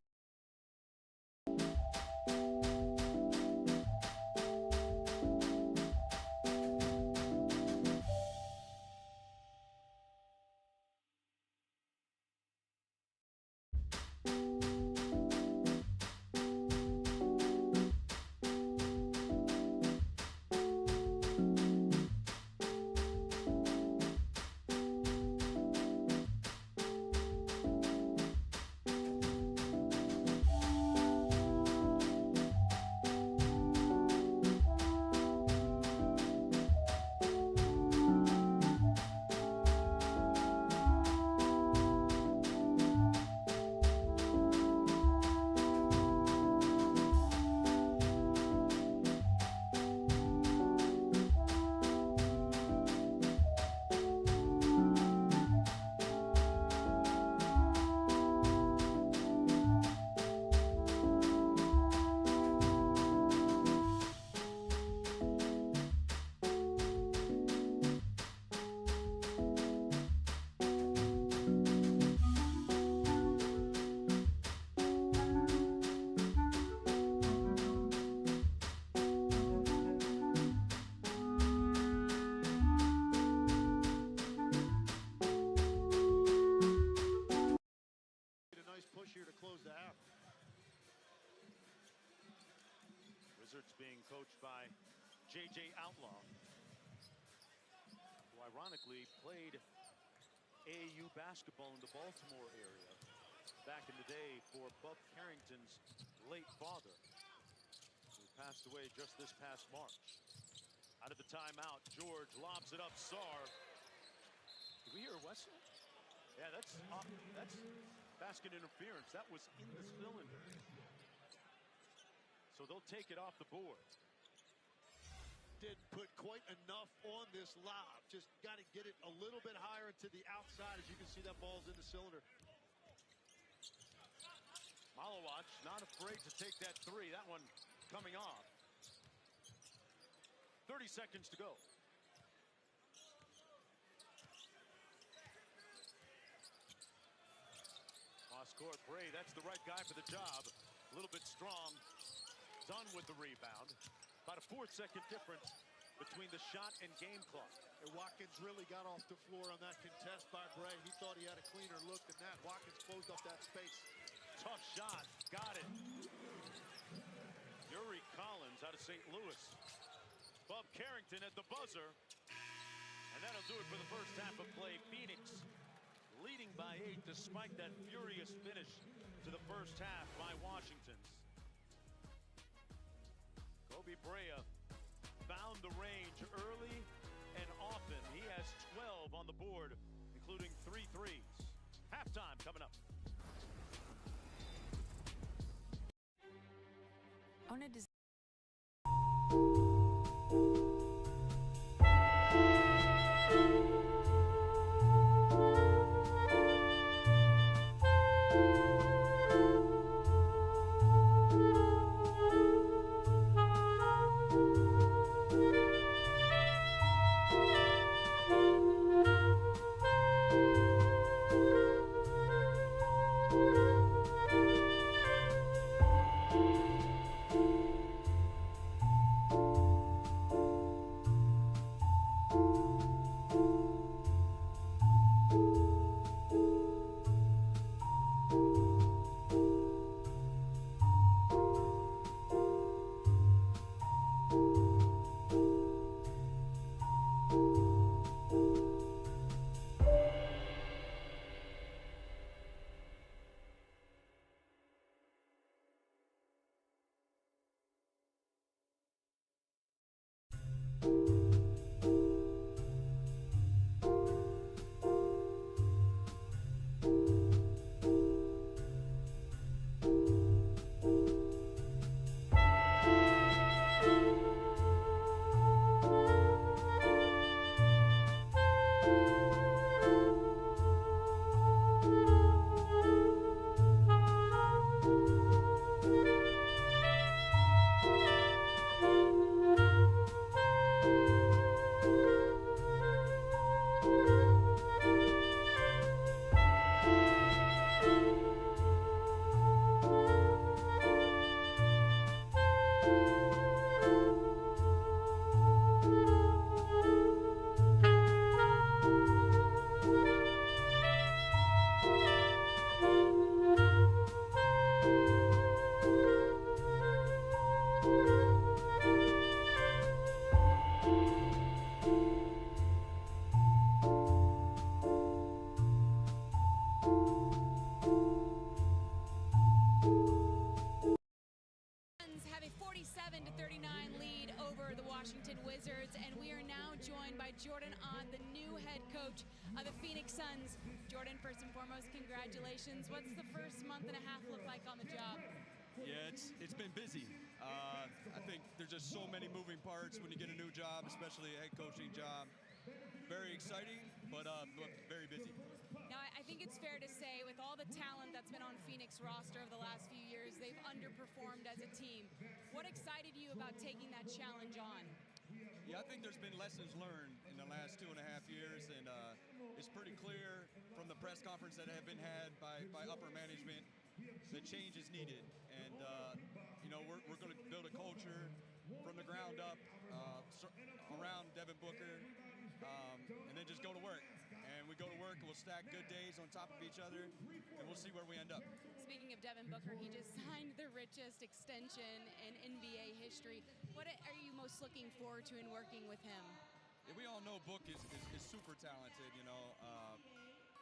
Wizards being coached by J.J. Outlaw, who ironically played AAU basketball in the Baltimore area back in the day for Bub Carrington's late father, who passed away just this past March. Out of the timeout, George lobs it up. Sarr. Did we hear a whistle? Yeah, that's basket interference. That was in the cylinder. So they'll take it off the board. Didn't put quite enough on this lob. Just got to get it a little bit higher to the outside. As you can see, that ball's in the cylinder. Malawach not afraid to take that three. That one coming off. 30 seconds to go. Cross-court, Bray, that's the right guy for the job. A little bit strong. Done with the rebound. About a 4-second difference between the shot and game clock. And Watkins really got off the floor on that contest by Bray. He thought he had a cleaner look than that. Watkins closed up that space. Tough shot. Got it. Yuri Collins out of St. Louis. Bub Carrington at the buzzer. And that'll do it for the first half of play. Phoenix leading by 8 despite that furious finish to the first half by Washington's. Kobe Brea found the range early and often. He has 12 on the board, including 3 threes. Halftime coming up. Own a design. Have a 47-39 lead over the Washington Wizards, and we are now joined by Jordan Ott, the new head coach of the Phoenix Suns. Jordan, first and foremost, congratulations. What's the first month and a half look like on the job? Yeah, it's been busy. I think there's just so many moving parts when you get a new job, especially a head coaching job. Very exciting, but very busy. Now, I think it's fair to say, with all the talent that's been on Phoenix roster over the last few years, they've underperformed as a team. What excited you about taking that challenge on? Yeah, I think there's been lessons learned in the last 2.5 years, and it's pretty clear from the press conference that have been had by upper management that change is needed. And, you know, we're going to build a culture from the ground up around Devin Booker, and then just go to work. And we go to work work. We'll stack good days on top of each other, and we'll see where we end up. Speaking of Devin Booker, he just signed the richest extension in NBA history. What are you most looking forward to in working with him? Yeah, we all know Book is super talented, you know,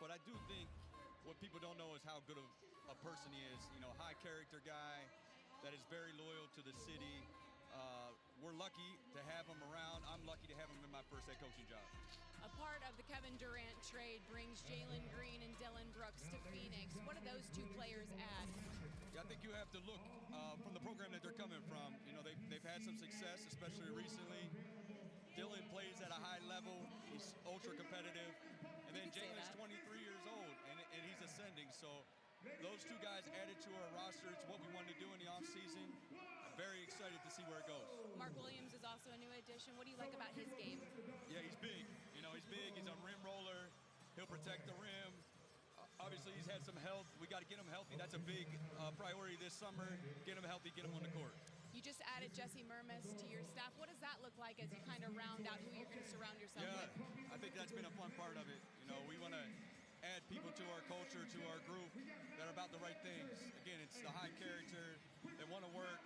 but I do think what people don't know is how good of a person he is. You know, high character guy that is very loyal to the city. We're lucky to have him around. I'm lucky to have him in my first head coaching job. A part of the Kevin Durant trade brings Jalen Green and Dillon Brooks to Phoenix. What do those two players add? Yeah, I think you have to look from the program that they're coming from. You know, they've had some success, especially recently. Dillon plays at a high level. He's ultra competitive. And then Jalen's 23 years old, and he's ascending. So those two guys added to our roster. It's what we wanted to do in the offseason. I'm very excited to see where it goes. Mark Williams is also a new addition. What do you like about his game? Yeah, he's big. You know, he's big. He's a rim roller. He'll protect the rim. Obviously, he's had some health. We got to get him healthy. That's a big priority this summer. Get him healthy, get him on the court. You just added Jesse Mermis to your staff. What does that look like as you kind of round out who you're going to surround yourself with? I think that's been a fun part of it. You know, we want to add people to our culture, to our group that are about the right things. Again, it's the high character, that want to work,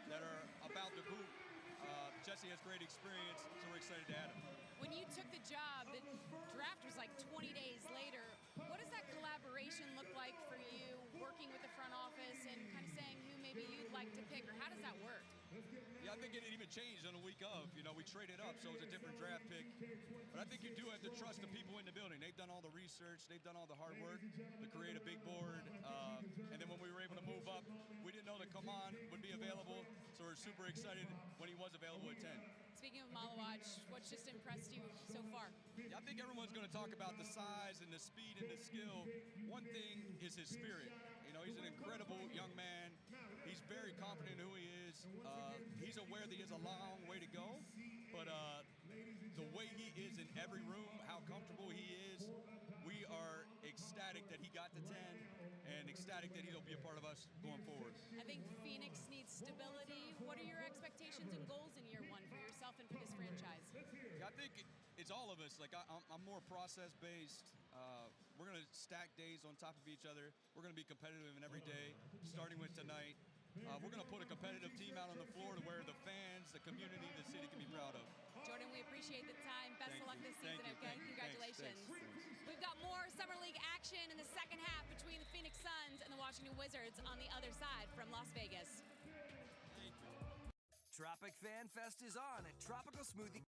that are about the group. Jesse has great experience, so we're excited to add him. When you took the job, the draft was like 20 days later. What does that collaboration look like for you, working with the front office and kind of saying who maybe you'd like to pick, or how does that work? Yeah, I think it even changed on the week of. You know, we traded up, so it's a different draft pick. But I think you do have to trust the people in the building. They've done all the research. They've done all the hard work to create a big board. And then when we were able to move up, we didn't know that Kaman would be available, so we're super excited when he was available at 10. Speaking of Malawach, what's just impressed you so far? Yeah, I think everyone's going to talk about the size and the speed and the skill. One thing is his spirit. You know, he's an incredible young man. He's very confident in who he is. He's aware that he has a long way to go, but the way he is in every room, how comfortable he is, we are ecstatic that he got to 10 and ecstatic that he'll be a part of us going forward. I think Phoenix needs stability. What are your expectations and goals in year one for yourself and for this franchise? Yeah, I think it's all of us. Like, I'm more process-based. We're going to stack days on top of each other. We're going to be competitive in every day, starting with tonight. We're going to put a competitive team out on the floor to where the fans, the community, the city can be proud of. Jordan, we appreciate the time. Best of luck this season, okay? Congratulations. We've got more Summer League action in the second half between the Phoenix Suns and the Washington Wizards on the other side from Las Vegas. Tropic Fan Fest is on at Tropical Smoothie.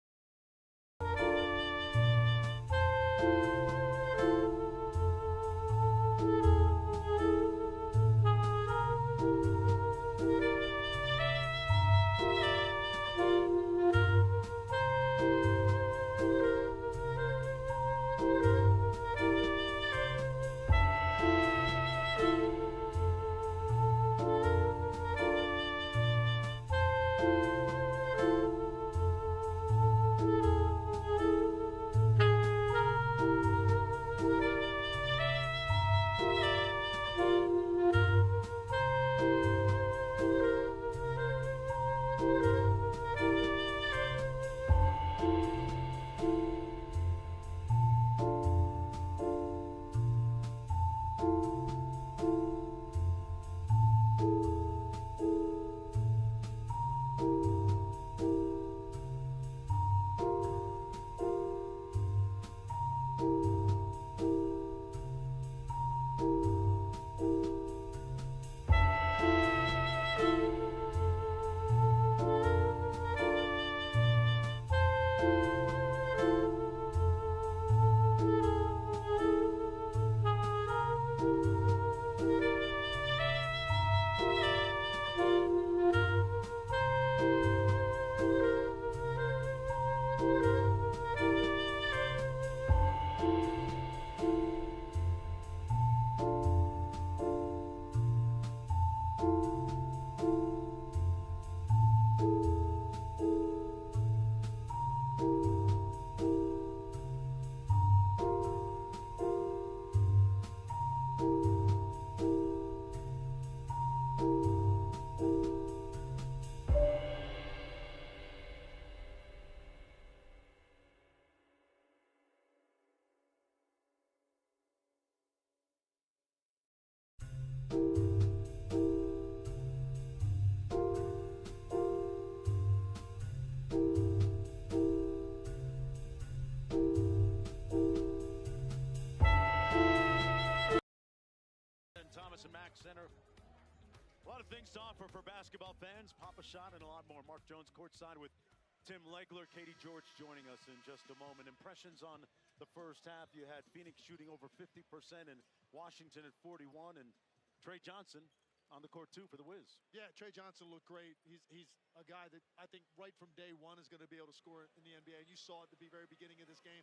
A lot of things to offer for basketball fans. Pop a shot and a lot more. Mark Jones courtside with Tim Legler. Katie George joining us in just a moment. Impressions on the first half. You had Phoenix shooting over 50% and Washington at 41, and Trey Johnson on the court too for the Wiz. Yeah, Trey Johnson looked great. He's a guy that I think right from day one is going to be able to score in the NBA. And you saw at the very beginning of this game.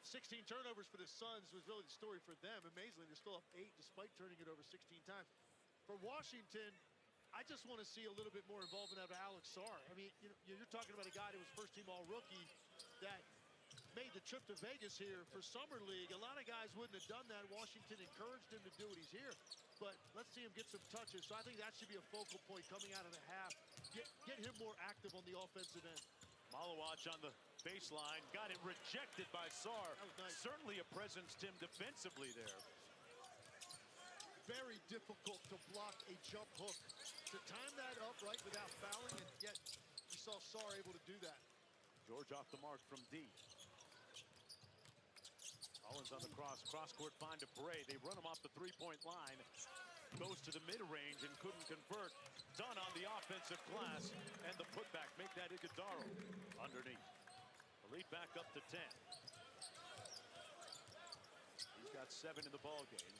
16 turnovers for the Suns was really the story for them. Amazingly, they're still up 8 despite turning it over 16 times. For Washington, I just want to see a little bit more involvement out of Alex Sarr. I mean, you're talking about a guy that was first-team All-Rookie that made the trip to Vegas here for Summer League. A lot of guys wouldn't have done that. Washington encouraged him to do it. He's here. But let's see him get some touches. So I think that should be a focal point coming out of the half. Get him more active on the offensive end. Malawach on the baseline. Got it rejected by Sarr. That was nice. Certainly a presence, Tim, defensively there. Very difficult to block a jump hook. To time that up right without fouling, and yet you saw Sarr able to do that. George off the mark from D. Collins on the cross-court find to Bray. They run him off the three-point line. Goes to the mid-range and couldn't convert. Done on the offensive glass, and the putback. Make that Iguodaro underneath. The lead back up to 10. He's got 7 in the ball game.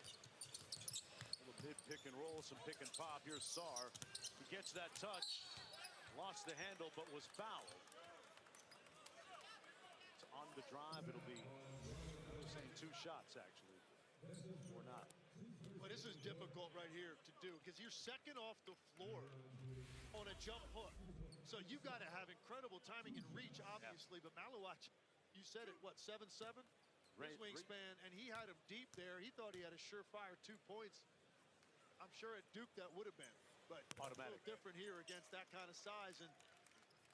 Little mid pick and roll, some pick and pop. Here's Sarr. He gets that touch. Lost the handle, but was fouled. It's on the drive. It'll be, I'm saying 2 shots, actually, or not. Well, this is difficult right here to do because you're second off the floor on a jump hook. So you got to have incredible timing and reach, obviously. Yeah. But Malawach, you said it, what, 7'7"? His wingspan, and he had him deep there. He thought he had a surefire 2 points. I'm sure at Duke that would have been, but automatic. A little different here against that kind of size. And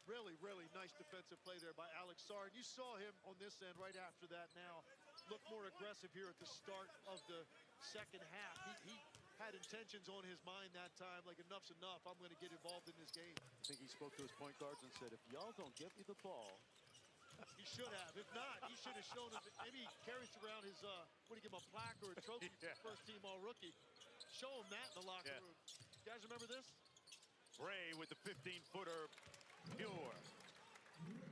really, really nice defensive play there by Alex Sarr. And you saw him on this end right after that now look more aggressive here at the start of the second half. He had intentions on his mind that time, like enough's enough. I'm going to get involved in this game. I think he spoke to his point guards and said, if y'all don't get me the ball. He should have. If not, he should have shown him. Maybe he carries around his, what do you give him, a plaque or a trophy for first-team All-Rookie. Show him that in the locker room. You guys remember this? Bray with the 15-footer, pure.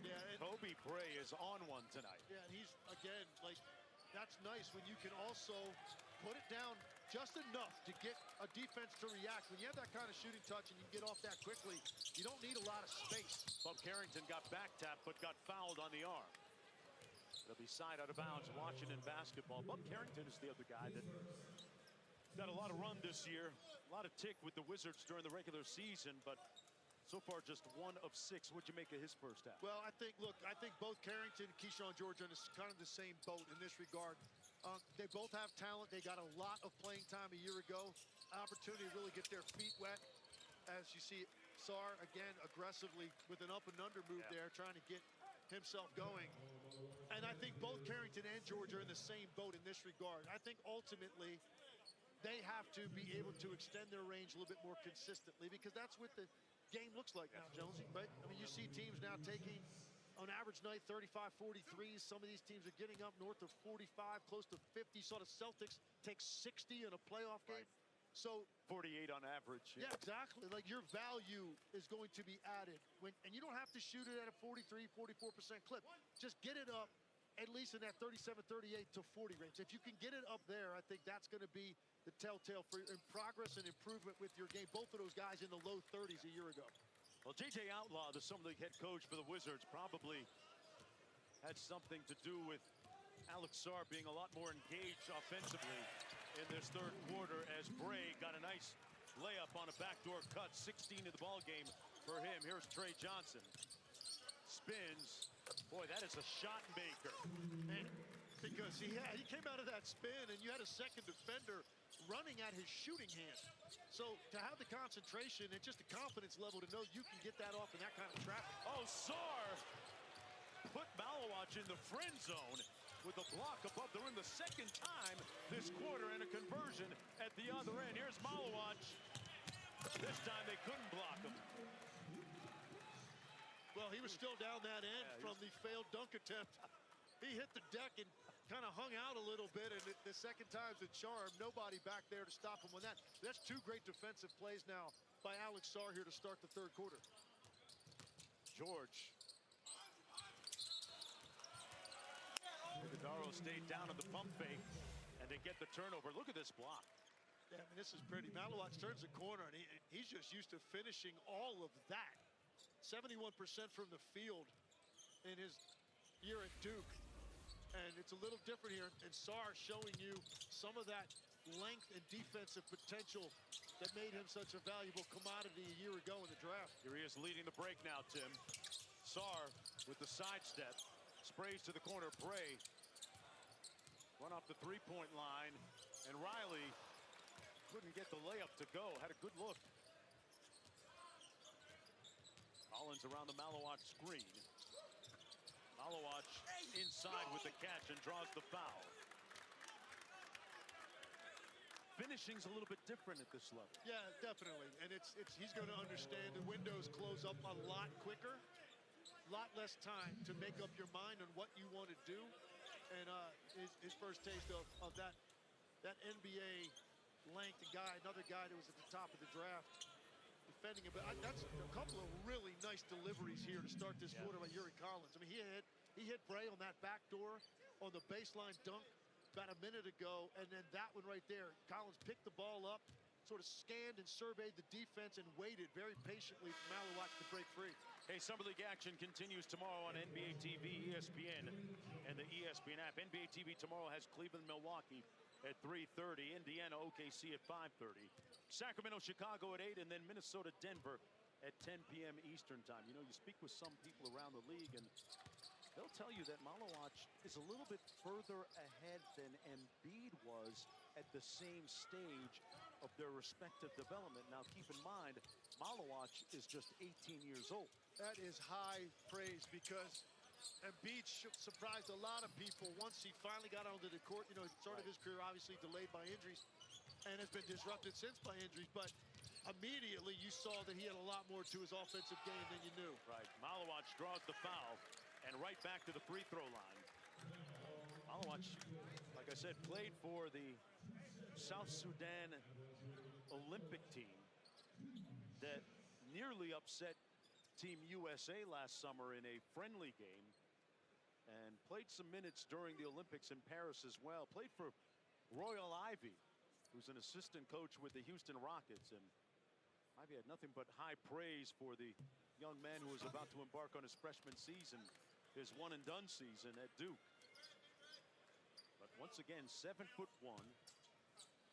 Yeah. Kobe Bray is on one tonight. Yeah, and he's, again, like, that's nice when you can also put it down just enough to get a defense to react. When you have that kind of shooting touch and you can get off that quickly, you don't need a lot of space. Bub Carrington got back tapped but got fouled on the arm. It'll be side out of bounds. Washington basketball. Bub Carrington is the other guy that got a lot of run this year. A lot of tick with the Wizards during the regular season, but so far just 1 of 6. What'd you make of his first half? Well, I think both Carrington and Keyshawn George are in kind of the same boat in this regard. They both have talent. They got a lot of playing time a year ago. Opportunity to really get their feet wet. As you see Sarr, again, aggressively with an up and under move there, trying to get himself going. And I think both Carrington and George are in the same boat in this regard. I think ultimately they have to be able to extend their range a little bit more consistently because that's what the game looks like now, Jonesy, right? I mean, you see teams now taking, on average night, 35, 43s. Some of these teams are getting up north of 45, close to 50. Saw the Celtics take 60 in a playoff game. So 48 on average. Yeah, exactly. Like your value is going to be added and you don't have to shoot it at a 43, 44% clip. Just get it up at least in that 37, 38 to 40 range. If you can get it up there, I think that's going to be the telltale for progress and improvement with your game. Both of those guys in the low 30s a year ago. Well, J.J. Outlaw, the Summer League head coach for the Wizards, probably had something to do with Alex Sarr being a lot more engaged offensively in this third quarter as Bray got a nice layup on a backdoor cut. 16 in the ball game for him. Here's Trey Johnson. Spins. Boy, that is a shot maker. And because he came out of that spin and you had a second defender running at his shooting hand. So to have the concentration and just the confidence level to know you can get that off in that kind of traffic. Oh, Sarr put Malawach in the friend zone with a block above the rim the second time this quarter and a conversion at the other end. Here's Malawach. This time they couldn't block him. Well, he was still down that end from the failed dunk attempt. He hit the deck and kind of hung out a little bit, and the second time's the charm. Nobody back there to stop him on that. That's two great defensive plays now by Alex Sarr here to start the third quarter. George. Iguodaro stayed down on the pump fake, and they get the turnover. Look at this block. Yeah, I mean, this is pretty. Malowacz turns the corner, and he's just used to finishing all of that. 71% from the field in his year at Duke. And it's a little different here. And Sarr showing you some of that length and defensive potential that made him such a valuable commodity a year ago in the draft. Here he is leading the break now, Tim. Sarr with the sidestep. Sprays to the corner. Bray run off the three-point line. And Riley couldn't get the layup to go. Had a good look. Collins around the Malowacz screen. Malowacz inside with the catch and draws the foul. Finishing's a little bit different at this level. Yeah, definitely. And he's going to understand the windows close up a lot quicker, a lot less time to make up your mind on what you want to do. And his first taste of that NBA length guy, another guy that was at the top of the draft, defending him. But that's a couple of really nice deliveries here to start this quarter by Yuri Collins. I mean, he hit Bray on that back door on the baseline dunk about a minute ago, and then that one right there. Collins picked the ball up, sort of scanned and surveyed the defense, and waited very patiently for Malowacz to break free. Hey, Summer League action continues tomorrow on NBA TV, ESPN, and the ESPN app. NBA TV tomorrow has Cleveland, Milwaukee at 3:30, Indiana, OKC at 5:30, Sacramento, Chicago at 8, and then Minnesota, Denver at 10 p.m. Eastern time. You know, you speak with some people around the league, and they'll tell you that Malowacz is a little bit further ahead than Embiid was at the same stage of their respective development. Now, keep in mind, Malowacz is just 18 years old. That is high praise, because Embiid surprised a lot of people once he finally got onto the court. You know, started his career obviously delayed by injuries and has been disrupted since by injuries, but immediately you saw that he had a lot more to his offensive game than you knew. Right. Malowacz draws the foul and right back to the free throw line. Malowacz, like I said, played for the South Sudan Olympic team that nearly upset Team USA last summer in a friendly game, and played some minutes during the Olympics in Paris as well. Played for Royal Ivey, who's an assistant coach with the Houston Rockets, and Ivey had nothing but high praise for the young man who was about to embark on his freshman season, his one-and-done season at Duke. But once again, 7'1",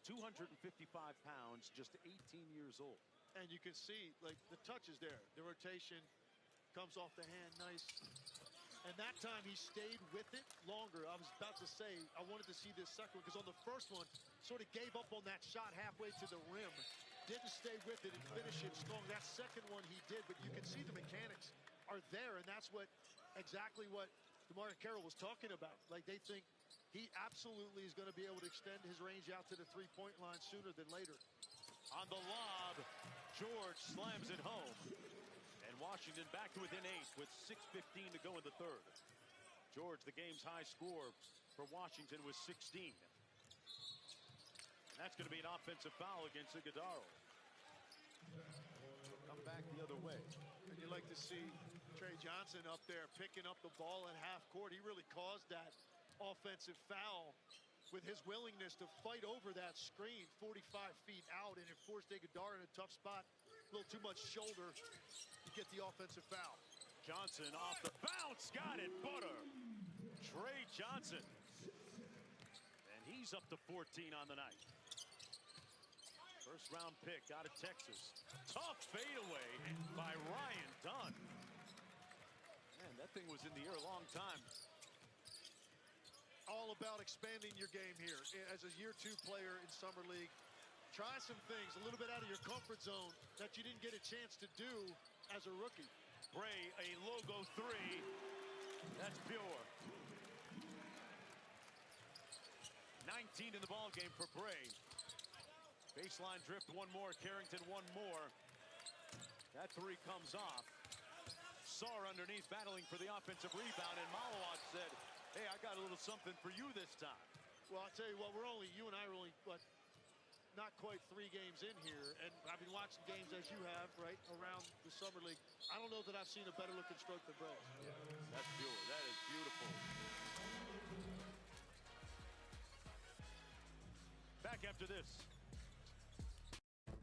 255 pounds, just 18 years old. And you can see, like, the touch is there. The rotation comes off the hand nice. And that time he stayed with it longer. I was about to say, I wanted to see this second one, because on the first one, sort of gave up on that shot halfway to the rim. Didn't stay with it and finish it strong. That second one he did, but you can see the mechanics are there, and that's exactly what DeMarre Carroll was talking about. Like, they think he absolutely is going to be able to extend his range out to the three-point line sooner than later. On the lob, George slams it home. And Washington back to within 8 with 6:15 to go in the third. George, the game's high score for Washington, was 16. And that's going to be an offensive foul against Iguodaro. Come back the other way. And you like to see Trey Johnson up there picking up the ball at half court. He really caused that offensive foul with his willingness to fight over that screen 45 feet out, and it forced Iguodaro in a tough spot. A little too much shoulder to get the offensive foul. Johnson off the bounce, got it, butter. Trey Johnson. And he's up to 14 on the night. First round pick out of Texas. Tough fadeaway by Ryan Dunn. Man, that thing was in the air a long time. All about expanding your game here. As a year 2 player in Summer League, try some things a little bit out of your comfort zone that you didn't get a chance to do as a rookie. Bray, a logo 3. That's pure. 19 in the ball game for Bray. Baseline drift, one more. Carrington, one more. That 3 comes off. Sarr underneath, battling for the offensive rebound, and Malowacz said, hey, I got a little something for you this time. Well, I'll tell you what, you and I are only, not quite 3 games in here, and I've been watching games as you have, right, around the Summer League. I don't know that I've seen a better looking stroke than Bros. That's pure. That is beautiful. Back after this.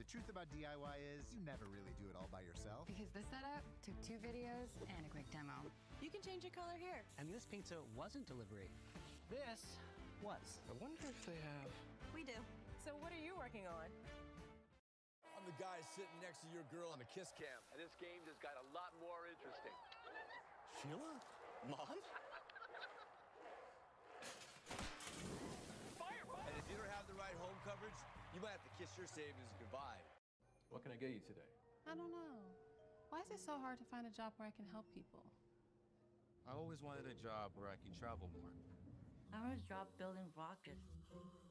The truth about DIY is you never really do it all by yourself. Because this setup took 2 videos and a quick demo. You can change your color here. And this pizza wasn't delivery. This was. I wonder if they have... We do. So what are you working on? I'm the guy sitting next to your girl on a kiss cam. And this game just got a lot more interesting. Sheila? Mom? Fire! And if you don't have the right home coverage, you might have to kiss your savings goodbye. What can I get you today? I don't know. Why is it so hard to find a job where I can help people? I always wanted a job where I can travel more. I want a job building rockets.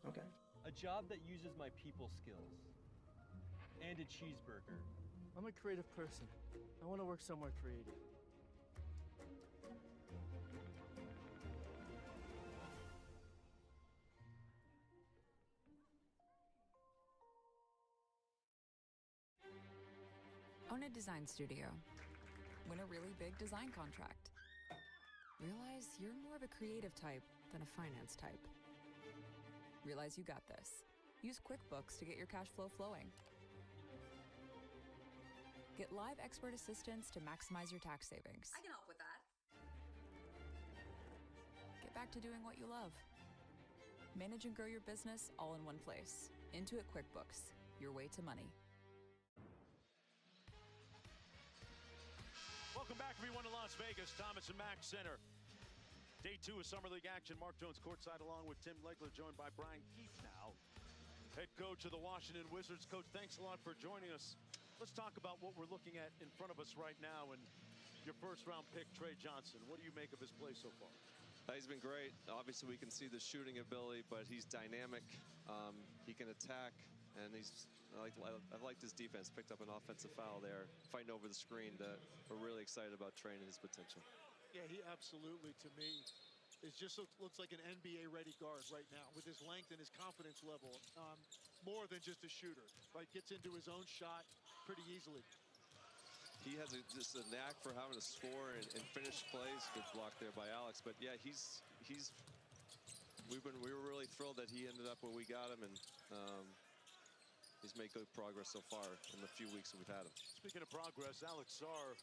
Okay. A job that uses my people skills. And a cheeseburger. I'm a creative person. I want to work somewhere creative. Own a design studio. Win a really big design contract. Realize you're more of a creative type than a finance type. Realize you got this. Use QuickBooks to get your cash flow flowing. Get live expert assistance to maximize your tax savings. I can help with that. Get back to doing what you love. Manage and grow your business all in one place. Intuit QuickBooks, your way to money. Welcome back, everyone, to Las Vegas, Thomas and Mack Center. Day 2 of Summer League action. Mark Jones courtside along with Tim Legler, joined by Brian Keefe now, head coach of the Washington Wizards. Coach, thanks a lot for joining us. Let's talk about what we're looking at in front of us right now and your first-round pick, Trey Johnson. What do you make of his play so far? He's been great. Obviously, we can see the shooting ability, but he's dynamic. He can attack, and I liked his defense. Picked up an offensive foul there, fighting over the screen. We're really excited about training his potential. Yeah, he absolutely, to me, is just looks like an NBA-ready guard right now with his length and his confidence level. More than just a shooter, right? Gets into his own shot pretty easily. He has just a knack for having to score and finish plays. Good block there by Alex. But yeah, we were really thrilled that he ended up where we got him, and he's made good progress so far in the few weeks that we've had him. Speaking of progress, Alex Sarr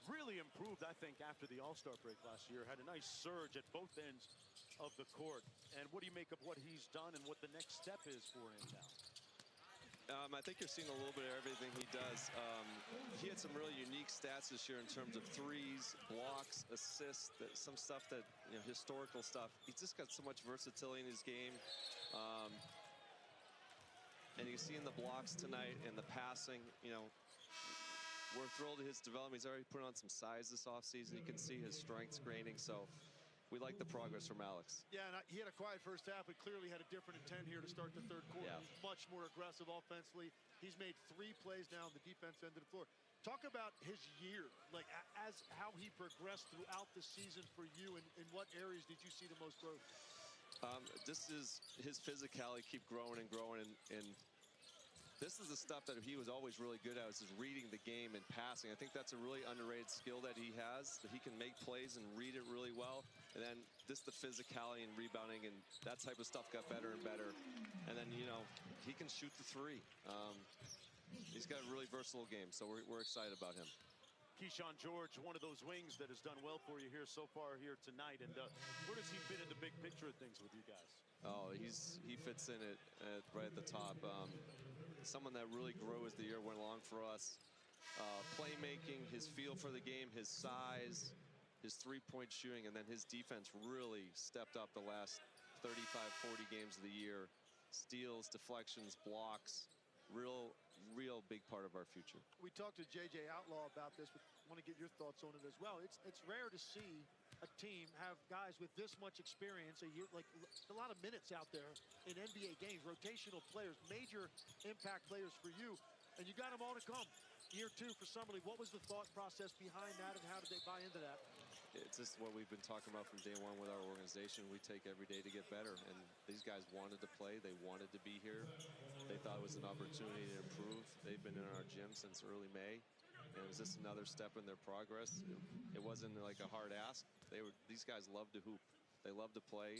really improved, I think, after the All-Star break last year. Had a nice surge at both ends of the court. And what do you make of what he's done and what the next step is for him now? I think you're seeing a little bit of everything he does. He had some really unique stats this year in terms of threes, blocks, assists, some stuff that, historical stuff. He's just got so much versatility in his game. And you see in the blocks tonight and the passing, we're thrilled at his development. He's already put on some size this offseason. You can see his strengths gaining, so we like the progress from Alex. Yeah, and he had a quiet first half, but clearly had a different intent here to start the third quarter. Yeah. He's much more aggressive offensively. He's made 3 plays now on the defense end of the floor. Talk about his year, like as how he progressed throughout the season for you, and in what areas did you see the most growth? This is his physicality keep growing and growing, and this is the stuff that he was always really good at, is reading the game and passing. I think that's a really underrated skill that he has, that he can make plays and read it really well. And then the physicality and rebounding and that type of stuff got better and better. And then, he can shoot the 3. He's got a really versatile game, so we're excited about him. Keyshawn George, one of those wings that has done well for you here so far here tonight. And where does he fit in the big picture of things with you guys? Oh, he fits in it right at the top. Someone that really grew as the year went along for us. Playmaking, his feel for the game, his size, his three-point shooting, and then his defense really stepped up the last 35, 40 games of the year. Steals, deflections, blocks, real big part of our future. We talked to J.J. Outlaw about this, but I want to get your thoughts on it as well. It's rare to see a team have guys with this much experience, like a lot of minutes out there in NBA games, rotational players, major impact players for you, and you got them all to come. Year 2 for Summer League. What was the thought process behind that, and how did they buy into that? it's just what we've been talking about from day one with our organization. We take every day to get better, and these guys wanted to play. They wanted to be here. They thought it was an opportunity to improve. They've been in our gym since early May, and it was just another step in their progress. It wasn't like a hard ask. These guys love to hoop. They love to play,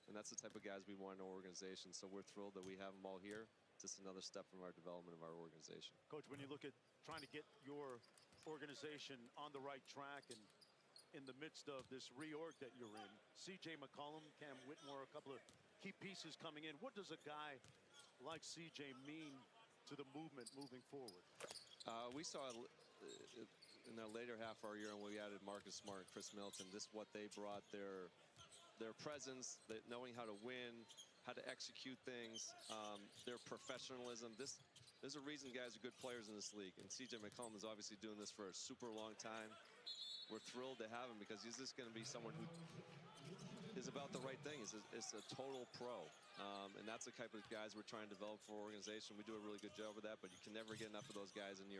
and that's the type of guys we want in our organization. So we're thrilled that we have them all here. Just another step from our development of our organization. Coach, when you look at trying to get your organization on the right track and in the midst of this reorg that you're in, C.J. McCollum, Cam Whitmore, a couple of key pieces coming in. What does a guy like C.J. mean to the movement moving forward? We saw in the later half of our year when we added Marcus Smart and Chris Middleton, what they brought, their presence, knowing how to win, how to execute things, their professionalism. There's a reason guys are good players in this league, and C.J. McCollum is obviously doing this for a super long time. We're thrilled to have him because he's just going to be someone who is about the right thing. Is a total pro, and that's the type of guys we're trying to develop for our organization. We do a really good job with that, but you can never get enough of those guys in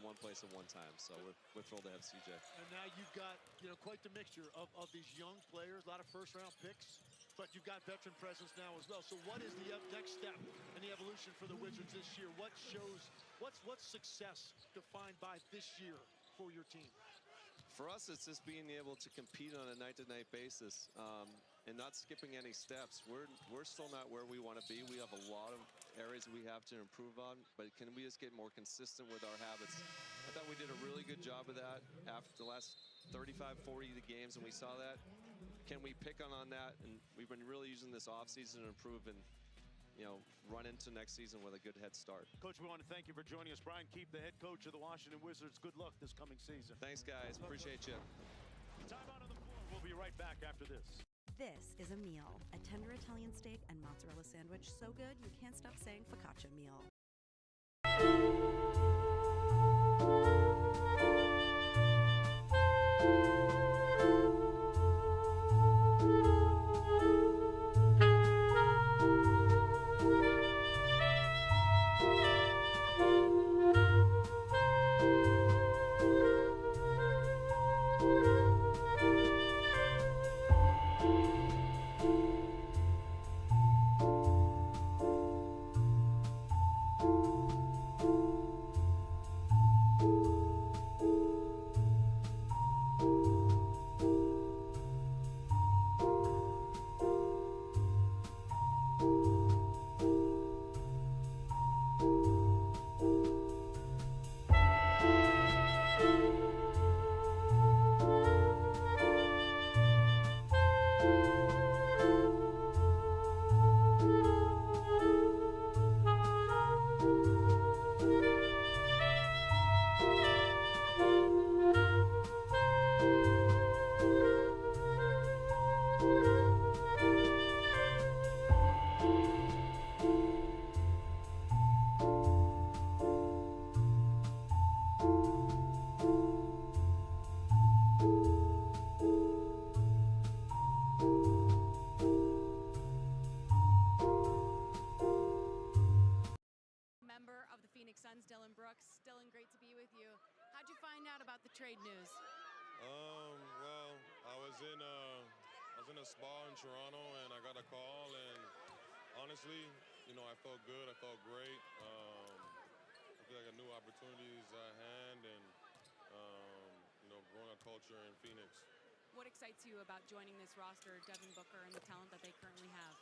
one place at one time. So we're thrilled to have CJ. And now you've got quite the mixture of these young players, a lot of first-round picks, but you've got veteran presence now as well. So what is the next step in the evolution for the Wizards this year? What's success defined by this year for your team? For us, it's just being able to compete on a night-to-night basis and not skipping any steps. We're still not where we want to be. We have a lot of areas we have to improve on, but can we just get more consistent with our habits? I thought we did a really good job of that after the last 35, 40 games, and we saw that. Can we pick on that? And we've been really using this offseason to improve and run into next season with a good head start. Coach, we want to thank you for joining us. Brian Keefe, the head coach of the Washington Wizards. Good luck this coming season. Thanks, guys. Appreciate you. Time out on the floor. We'll be right back after this. This is a meal, a tender Italian steak and mozzarella sandwich so good you can't stop saying focaccia meal. trade news? Well, I was in a spa in Toronto, and I got a call, and honestly, I felt good. I felt great. I feel like a new opportunity is at hand, and growing a culture in Phoenix. What excites you about joining this roster, Devin Booker, and the talent that they currently have?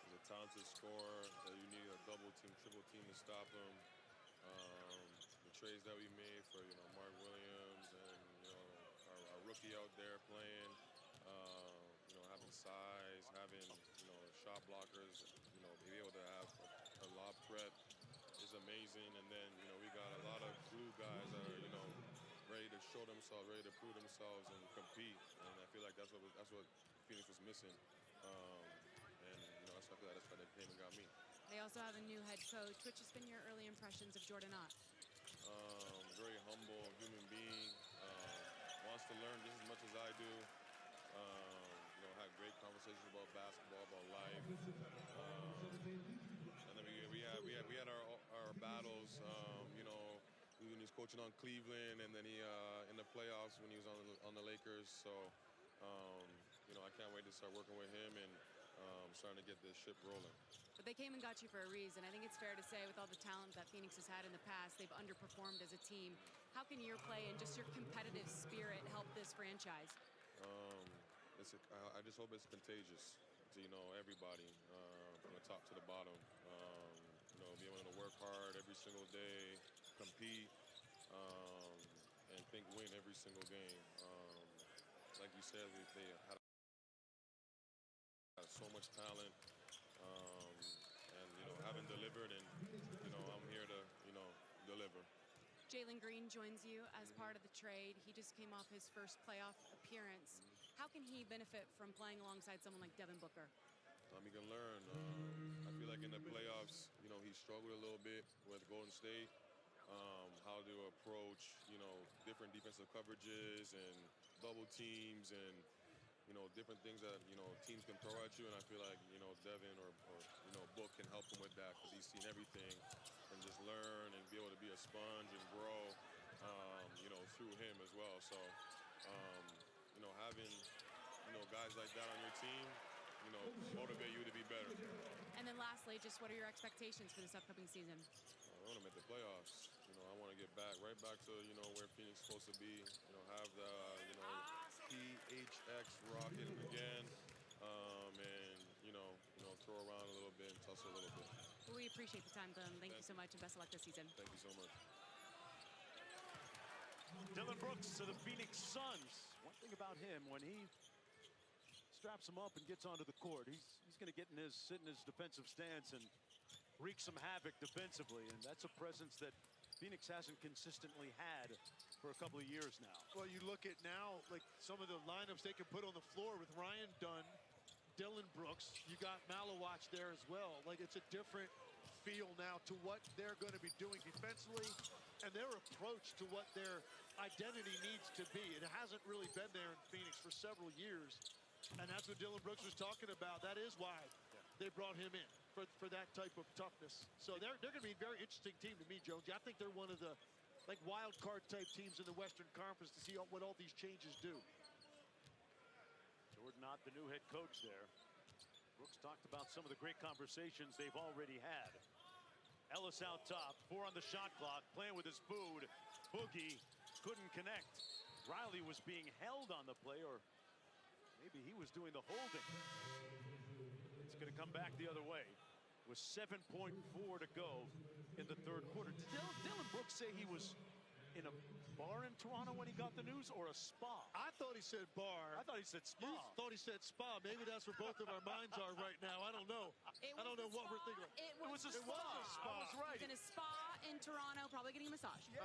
He's a talented scorer. You need a double team, triple team to stop him. The trades that we made for Mark Williams and our rookie out there playing, having size, having shot blockers, being able to have a lob threat is amazing. And then we got a lot of glue guys that are ready to show themselves, ready to prove themselves and compete. And I feel like that's what Phoenix was missing. And I feel like that's why they came and got me. They also have a new head coach. Which has been your early impressions of Jordan Ott? Very humble human being. Wants to learn just as much as I do. Had great conversations about basketball, about life. And then we had our battles. When he was coaching on Cleveland, and then he in the playoffs when he was on the Lakers. So I can't wait to start working with him and starting to get this ship rolling. But they came and got you for a reason. I think it's fair to say with all the talent that Phoenix has had in the past, they've underperformed as a team. How can your play and just your competitive spirit help this franchise? I just hope it's contagious to, everybody, from the top to the bottom. Being able to work hard every single day, compete, and think win every single game. Like you said, they had so much talent, and haven't delivered, and I'm here to deliver. Jalen Green joins you as part of the trade. He just came off his first playoff appearance. How can he benefit from playing alongside someone like Devin Booker? He can learn. I feel like in the playoffs, he struggled a little bit with Golden State. How to approach, different defensive coverages and double teams and, different things that, teams can throw at you. And I feel like, Devin or Book can help him with that because he's seen everything and just learn and be able to be a sponge and grow, through him as well. So, having, guys like that on your team, motivate you to be better. And then lastly, just what are your expectations for this upcoming season? I want to make the playoffs. I want to get right back to, where Phoenix is supposed to be. Have the, PHX rocket again, and, throw around a little bit and tussle a little bit. Well, we appreciate the time, Dylan. Thank you so much, and best of luck this season. Thank you so much. Dillon Brooks to the Phoenix Suns. One thing about him, when he straps him up and gets onto the court, he's going to sit in his defensive stance and wreak some havoc defensively, and that's a presence that Phoenix hasn't consistently had for a couple of years now. Well, you look at now, like some of the lineups they can put on the floor with Ryan Dunn, Dillon Brooks, you got Malowatch there as well. Like, it's a different feel now to what they're going to be doing defensively and their approach to what their identity needs to be. It hasn't really been there in Phoenix for several years, and that's what Dillon Brooks was talking about. That is why they brought him in, for that type of toughness. So they're going to be a very interesting team to me, Jonesy. I think they're one of the wild card type teams in the Western Conference to see what all these changes do. Jordan Ott, the new head coach there. Brooks talked about some of the great conversations they've already had. Ellis out top, 4 on the shot clock, playing with his food. Boogie couldn't connect. Riley was being held on the play, or maybe he was doing the holding. It's going to come back the other way with 7.4 to go in the third quarter. Did Dillon Brooks say he was in a bar in Toronto when he got the news, or a spa? I thought he said bar. I thought he said spa. You thought he said spa. Maybe that's where both of our minds are right now. I don't know. I don't know what we're thinking. It was a spa. I was right. He's in a spa in Toronto, probably getting a massage. Yeah,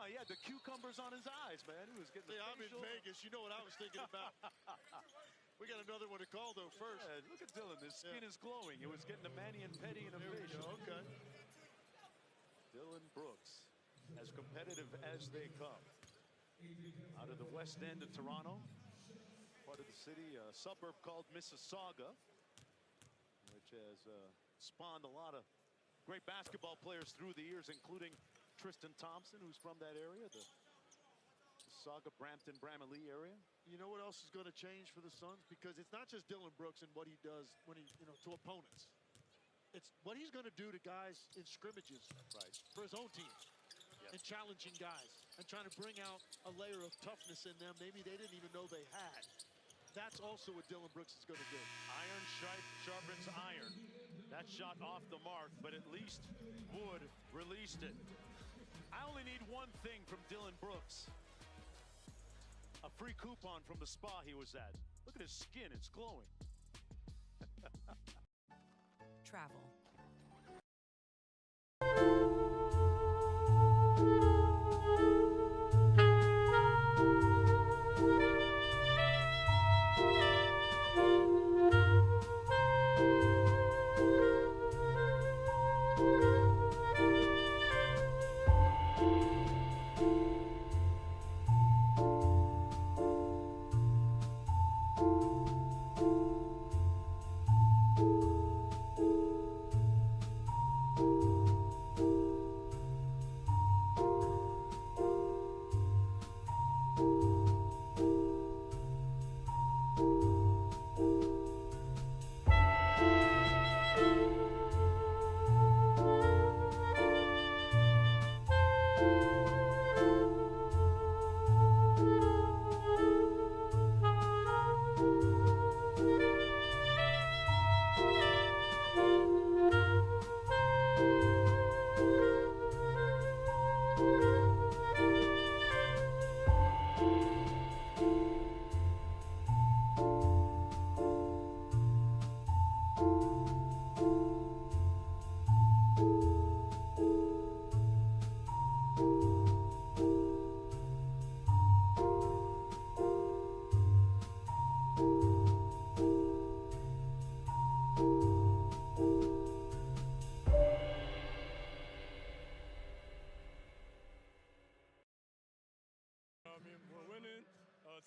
he had the cucumbers on his eyes, man. He was getting the I'm in Vegas. You know what I was thinking about. We got another one to call, though, first. Yeah, look at Dillon. His skin is glowing. It was getting a mani and pedi and a facial. Okay. Dillon Brooks, as competitive as they come. Out of the west end of Toronto, part of the city, a suburb called Mississauga, which has spawned a lot of great basketball players through the years, including Tristan Thompson, who's from that area, the Mississauga, Brampton, Bramalea area. You know what else is going to change for the Suns? Because it's not just Dillon Brooks and what he does when he, to opponents. It's what he's going to do to guys in scrimmages, for his own team, and challenging guys, and trying to bring out a layer of toughness in them maybe they didn't even know they had. That's also what Dillon Brooks is going to do. Iron sharpens iron. That shot off the mark, but at least Wood released it. I only need one thing from Dillon Brooks. A free coupon from the spa he was at. Look at his skin, it's glowing. Travel.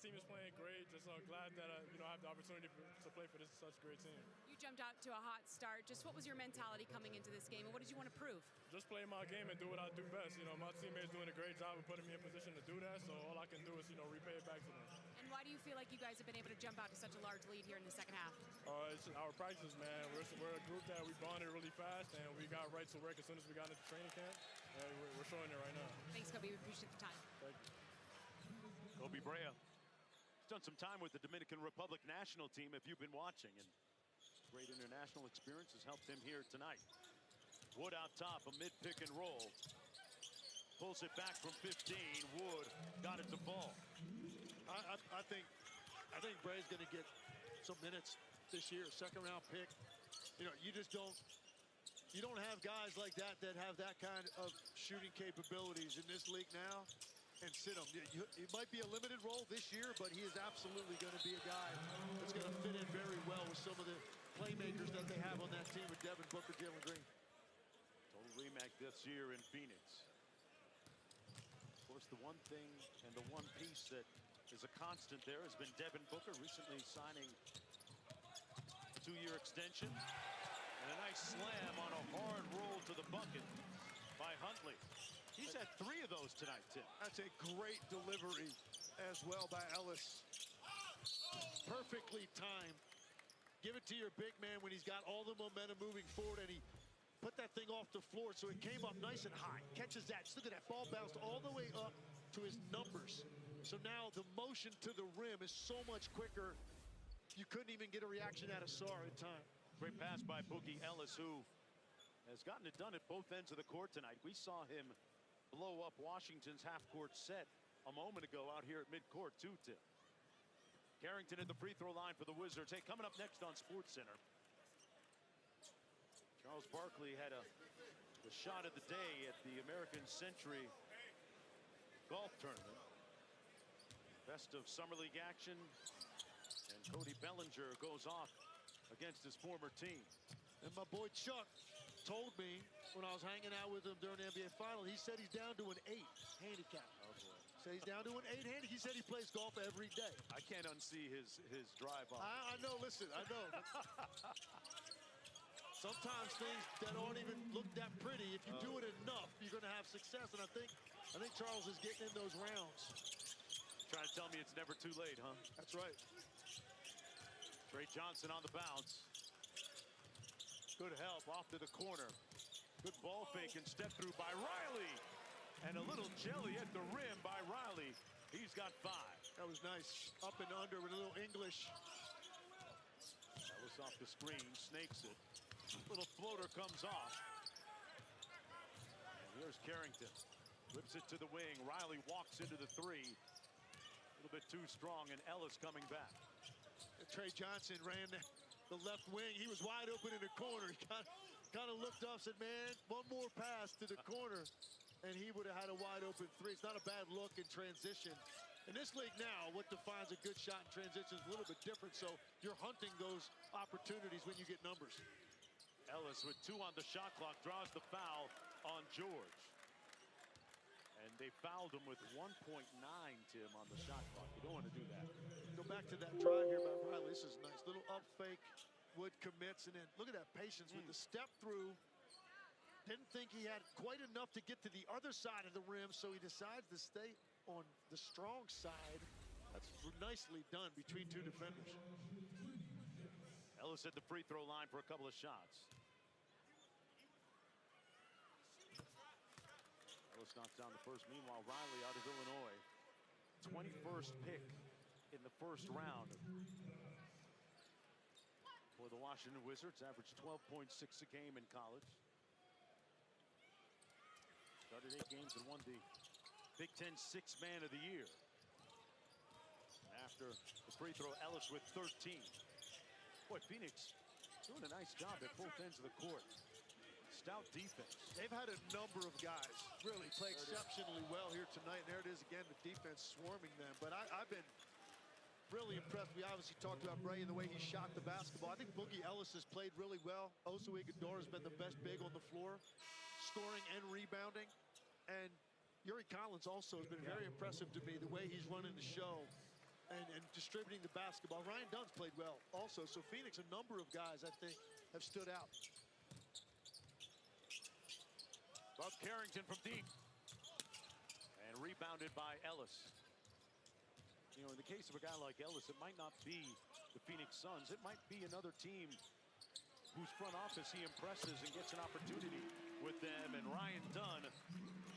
team is playing great. Just glad that I have the opportunity to play for such a great team. You jumped out to a hot start. Just what was your mentality coming into this game, and what did you want to prove? Just play my game and do what I do best. My teammates doing a great job of putting me in position to do that. So all I can do is repay it back to them. And why do you feel like you guys have been able to jump out to such a large lead here in the second half? It's our practice, man. We're a group that we bonded really fast, and we got right to work as soon as we got into training camp. And we're showing it right now. Thanks, Kobe. We appreciate the time. Thank you. Kobe Brea has done some time with the Dominican Republic national team, if you've been watching, and great international experience has helped him here tonight. Wood out top, a mid-pick and roll. Pulls it back from 15. Wood got it to fall. I think Brea's going to get some minutes this year. Second-round pick. You just don't have guys like that have that kind of shooting capabilities in this league now. And sit him. It might be a limited role this year, but he is absolutely going to be a guy that's going to fit in very well with some of the playmakers that they have on that team with Devin Booker, Jalen Green. Total remake this year in Phoenix. Of course, the one thing and the one piece that is a constant there has been Devin Booker recently signing a 2-year extension. And a nice slam on a hard roll to the bucket by Huntley. He's had 3 of those tonight, Tim. That's a great delivery as well by Ellis. Perfectly timed. Give it to your big man when he's got all the momentum moving forward, and he put that thing off the floor so it came up nice and high. Catches that. Just look at that ball bounced all the way up to his numbers. So now the motion to the rim is so much quicker. You couldn't even get a reaction out of Sarr in time. Great pass by Boogie Ellis, who has gotten it done at both ends of the court tonight. We saw him blow up Washington's half-court set a moment ago out here at midcourt, too, Tim. Carrington at the free throw line for the Wizards. Hey, coming up next on SportsCenter, Charles Barkley had the shot of the day at the American Century Golf Tournament. Best of Summer League action, and Cody Bellinger goes off against his former team. And my boy Chuck told me when I was hanging out with him during the NBA Final, he said he's down to an 8 handicap. Oh, boy. Said he's down to an 8 handicap. He said he plays golf every day. I can't unsee his drive on. I know, listen, I know. Sometimes things that aren't even look that pretty, if you do it enough, you're going to have success. And I think Charles is getting in those rounds. Trying to tell me it's never too late, huh? That's right. Trey Johnson on the bounce. Good help off to the corner. Good ball fake and step through by Riley. And a little jelly at the rim by Riley. He's got 5. That was nice. Up and under with a little English. Ellis off the screen, snakes it. Little floater comes off. And here's Carrington. Whips it to the wing. Riley walks into the 3. A little bit too strong, and Ellis coming back. And Trey Johnson ran the left wing. He was wide open in the corner. He kind of looked up, said, man, one more pass to the corner, and he would have had a wide open 3. It's not a bad look in transition. In this league now, what defines a good shot in transition is a little bit different, so you're hunting those opportunities when you get numbers. Ellis with 2 on the shot clock draws the foul on George. And they fouled him with 1.9, Tim, on the shot clock. You don't want to do that. Go back to that drive here by Riley. This is nice. Little up fake. Wood commits, and then look at that patience with the step through. Didn't think he had quite enough to get to the other side of the rim, so he decides to stay on the strong side. That's nicely done between 2 defenders. Ellis at the free throw line for a couple of shots. Ellis knocks down the first. Meanwhile, Riley out of Illinois. 21st pick in the first round for the Washington Wizards. Averaged 12.6 a game in college. Started 8 games and won the Big Ten Sixth Man of the Year. After the free throw, Ellis with 13. Boy, Phoenix doing a nice job at both ends of the court. Stout defense. They've had a number of guys really play exceptionally well here tonight. And there it is again, the defense swarming them. But I've been really impressed. We obviously talked about Bray and the way he shot the basketball. I think Boogie Ellis has played really well. Oso Ighodaro has been the best big on the floor, scoring and rebounding. And Yuri Collins also has been very impressive to me, the way he's running the show. and distributing the basketball. Ryan Dunn's played well also. So Phoenix, a number of guys, I think, have stood out. Bob Carrington from deep. And rebounded by Ellis. You know, in the case of a guy like Ellis, it might not be the Phoenix Suns. It might be another team whose front office he impresses and gets an opportunity with them. And Ryan Dunn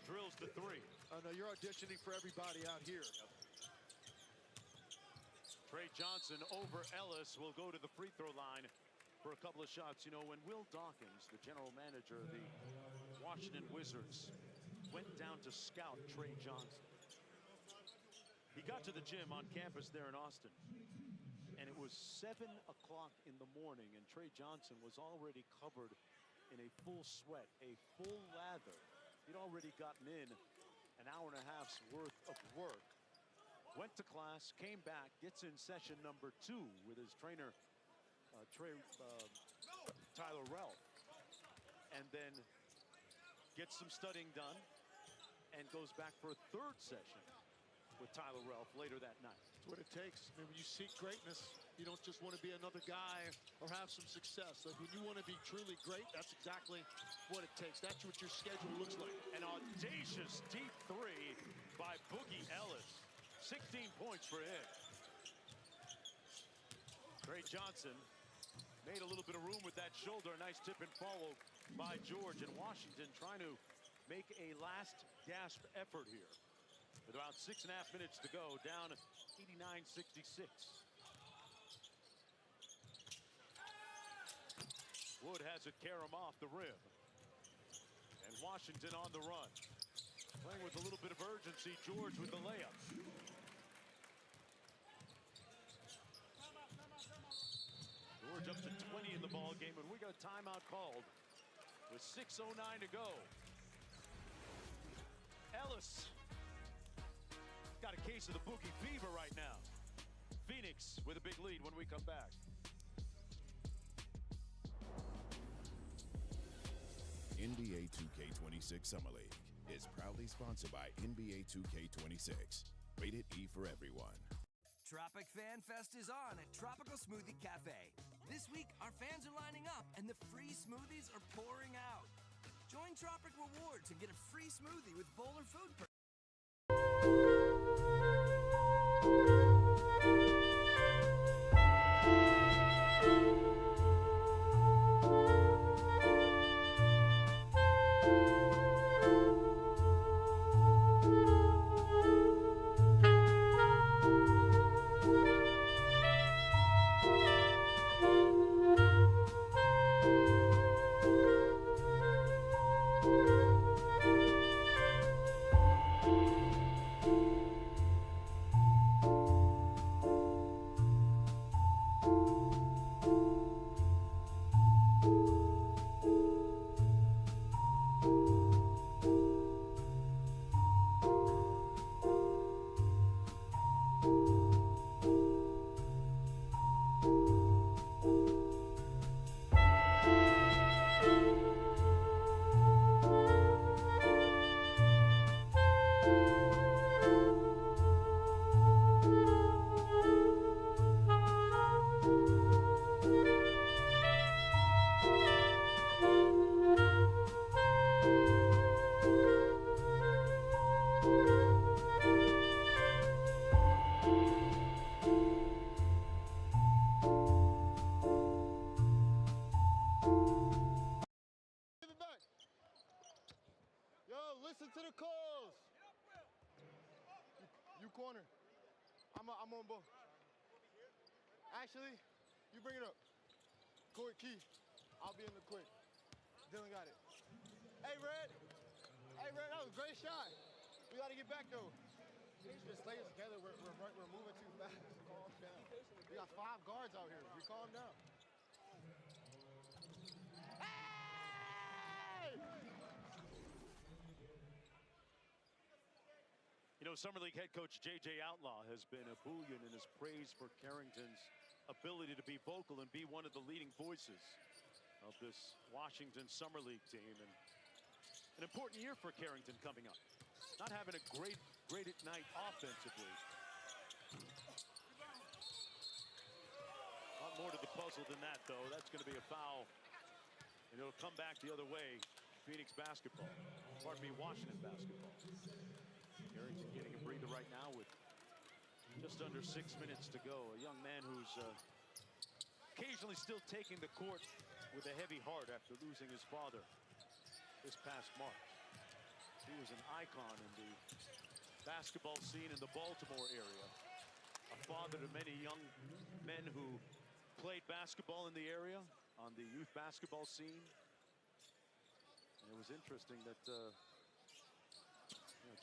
drills the three. Oh, no, you're auditioning for everybody out here. Trey Johnson over Ellis will go to the free throw line for a couple of shots. You know, when Will Dawkins, the general manager of the Washington Wizards, went down to scout Trey Johnson, he got to the gym on campus there in Austin, and it was 7 o'clock in the morning, and Trey Johnson was already covered in a full sweat, a full lather. He'd already gotten in an hour and a half's worth of work. Went to class, came back, gets in session number 2 with his trainer, Tyler Ralph, and then gets some studying done and goes back for a 3rd session with Tyler Ralph later that night. That's what it takes. I mean, when you seek greatness, you don't just want to be another guy or have some success. Like when you want to be truly great, that's exactly what it takes. That's what your schedule looks like. An audacious deep 3 by Boogie Ellis. 16 points for him. Trey Johnson made a little bit of room with that shoulder. A nice tip and follow by George, and Washington trying to make a last gasp effort here. With about 6.5 minutes to go, down 89-66. Wood has it Karam off the rim. And Washington on the run. Playing with a little bit of urgency, George with the layup. George up to 20 in the ball game, and we got a timeout called with 6:09 to go. Ellis got a case of the Boogie fever right now. Phoenix with a big lead when we come back. NBA 2K26 Summer League is proudly sponsored by NBA 2K26. Rated E for everyone. Tropic Fan Fest is on at Tropical Smoothie Cafe. This week, our fans are lining up and the free smoothies are pouring out. Join Tropic Rewards and get a free smoothie with Bowler Food. Listen to the calls. You corner. I'm on ball. Actually, you bring it up. Court key. I'll be in the quick. Dylan got it. Hey, Red. Hey, Red, that was a great shot. We got to get back, though. We just stay together. We're moving too fast. Calm down. We got 5 guards out here. We calm down. You know, Summer League head coach J.J. Outlaw has been a bullion in his praise for Carrington's ability to be vocal and be one of the leading voices of this Washington Summer League team. And an important year for Carrington coming up. Not having a great night offensively. more to the puzzle than that, though. That's going to be a foul, and it'll come back the other way. Phoenix basketball. Pardon me, Washington basketball. Harrington getting a breather right now with just under 6 minutes to go. A young man who's occasionally still taking the court with a heavy heart after losing his father this past March. He was an icon in the basketball scene in the Baltimore area. A father to many young men who played basketball in the area on the youth basketball scene. And it was interesting that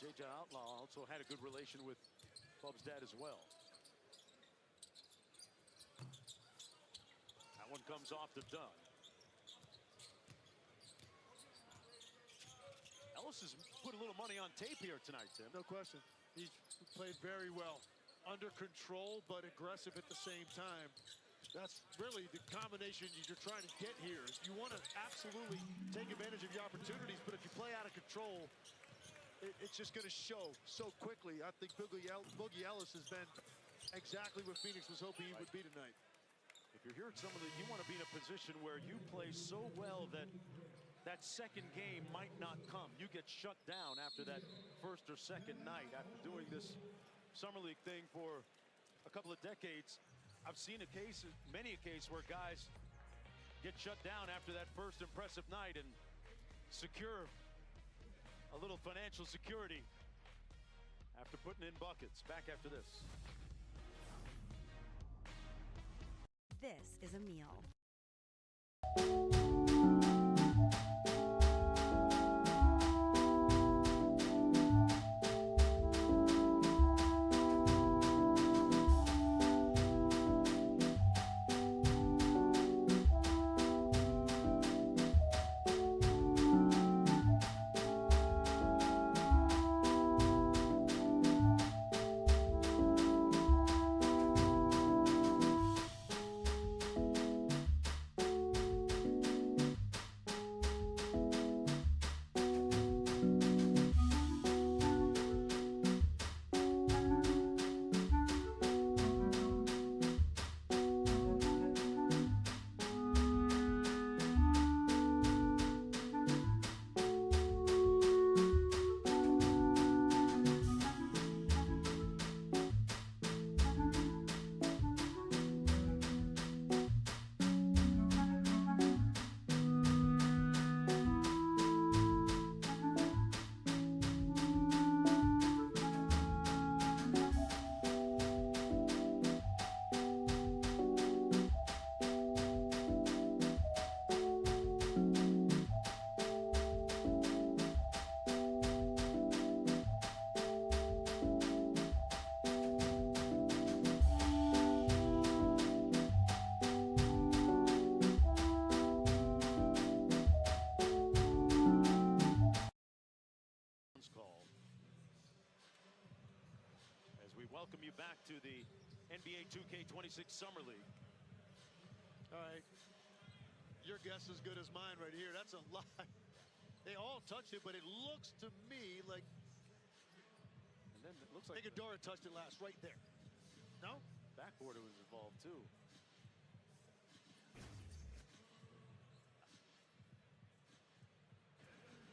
J.J. Outlaw also had a good relation with Bub's dad as well. That one comes off the Dunn. Ellis has put a little money on tape here tonight, Tim. No question. He's played very well. Under control, but aggressive at the same time. That's really the combination you're trying to get here. You want to absolutely take advantage of your opportunities, but if you play out of control, it's just going to show so quickly. I think Boogie Ellis has been exactly what Phoenix was hoping he would be tonight. If you're here at some of the, you want to be in a position where you play so well that that second game might not come. You get shut down after that first or second night. After doing this summer league thing for a couple of decades, I've seen many a case where guys get shut down after that first impressive night and secure a little financial security after putting in buckets. Back after this. This is a meal. Welcome you back to the NBA 2K26 Summer League. All right. Your guess is as good as mine right here. That's a lot. They all touched it, but it looks to me like... And then it looks like... Iguodala touched it last, right there. No? Backboard was involved, too.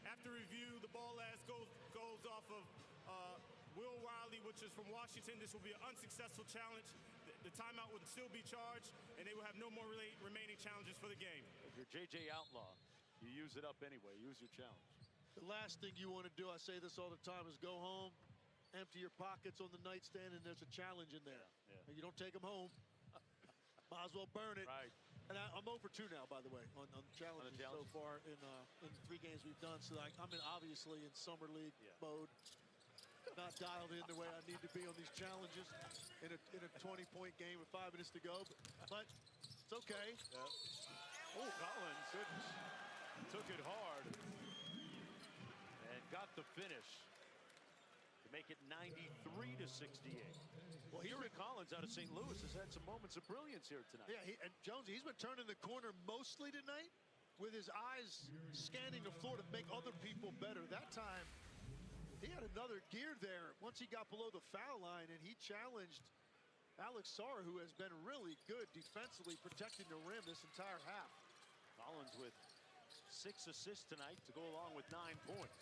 After review, the ball last goes off of Will Riley, which is from Washington. This will be an unsuccessful challenge. The timeout would still be charged, and they will have no more remaining challenges for the game. If you're J.J. Outlaw, you use it up anyway. Use your challenge. The last thing you want to do, I say this all the time, is go home, empty your pockets on the nightstand, and there's a challenge in there. Yeah. And you don't take them home. Might as well burn it. Right. And I'm 0 for 2 now, by the way, on challenges so far in the 3 games we've done. So I'm obviously in summer league mode. Not dialed in the way I need to be on these challenges in a 20-point game with 5 minutes to go. But it's okay. Yeah. Oh, Collins took it hard and got the finish to make it 93-68. Well, Henry Collins out of St. Louis has had some moments of brilliance here tonight. Yeah, and Jonesy, he's been turning the corner mostly tonight with his eyes scanning the floor to make other people better. That time, he had another gear there once he got below the foul line, and he challenged Alex Sarr, who has been really good defensively protecting the rim this entire half. Collins with 6 assists tonight to go along with 9 points.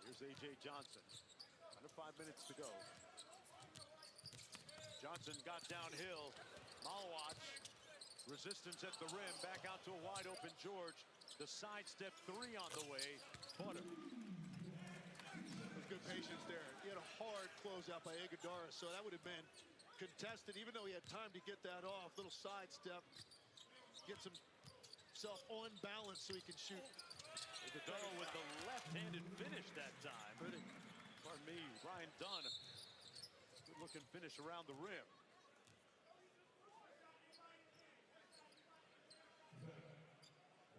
Here's A.J. Johnson. Under 5 minutes to go. Johnson got downhill. Malawach, resistance at the rim. Back out to a wide open George. The sidestep 3 on the way. Butter. Good patience there. He had a hard closeout by Iguodala, so that would have been contested, even though he had time to get that off. Little sidestep. Gets himself on balance so he can shoot. Iguodala with the left-handed finish that time. Pardon me, Ryan Dunn. Good looking finish around the rim.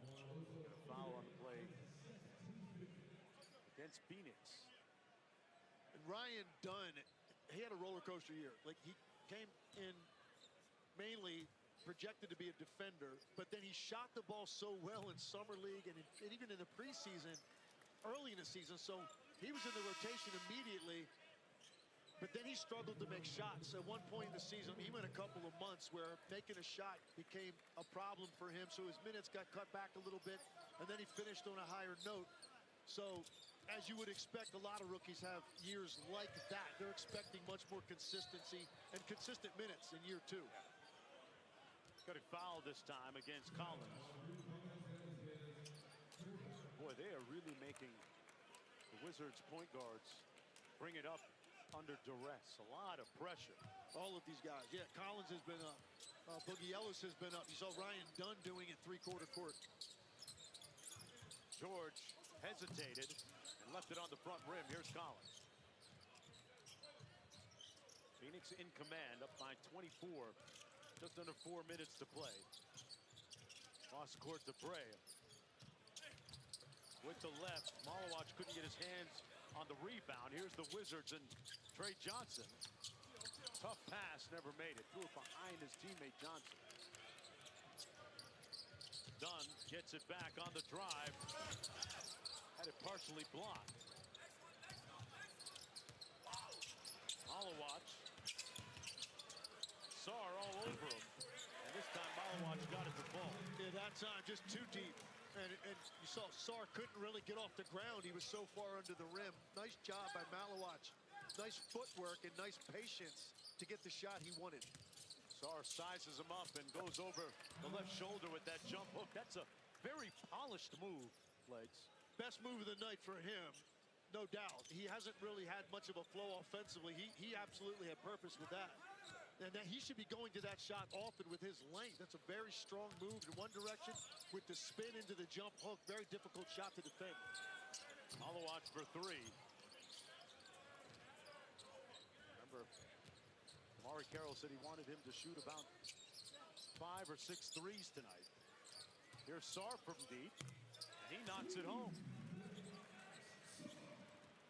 Got a foul on the play against Phoenix. And Ryan Dunn, he had a roller coaster year. Like, he came in mainly projected to be a defender, but then he shot the ball so well in summer league and even in the preseason, early in the season. So he was in the rotation immediately, but then he struggled to make shots. At one point in the season, he went a couple of months where making a shot became a problem for him. So his minutes got cut back a little bit, and then he finished on a higher note. So as you would expect, a lot of rookies have years like that. They're expecting much more consistency and consistent minutes in year 2. Got a foul this time against Collins. Boy, they are really making the Wizards point guards bring it up under duress. A lot of pressure. All of these guys. Yeah, Collins has been up. Boogie Ellis has been up. You saw Ryan Dunn doing it three-quarter court. George hesitated and left it on the front rim. Here's Collins. Phoenix in command, up by 24. Just under 4 minutes to play. Cross court to Bray. With the left, Malawach couldn't get his hands on the rebound. Here's the Wizards and Trey Johnson. Tough pass, never made it. Threw it behind his teammate Johnson. Dunn gets it back on the drive. Had it partially blocked. Malawach. Sarr all over him. And this time Malawach got it to fall. Yeah, that time just too deep. And you saw Sarr couldn't really get off the ground. He was so far under the rim. Nice job by Malawach. Nice footwork and nice patience to get the shot he wanted. Sarr sizes him up and goes over the left shoulder with that jump hook. That's a very polished move, Legs. Best move of the night for him, no doubt. He hasn't really had much of a flow offensively. He absolutely had purpose with that. And that he should be going to that shot often with his length. That's a very strong move in one direction with the spin into the jump hook. Very difficult shot to defend. Malawach for 3. Remember, Amari Carroll said he wanted him to shoot about 5 or 6 threes tonight. Here's Sarr from deep, and he knocks it home.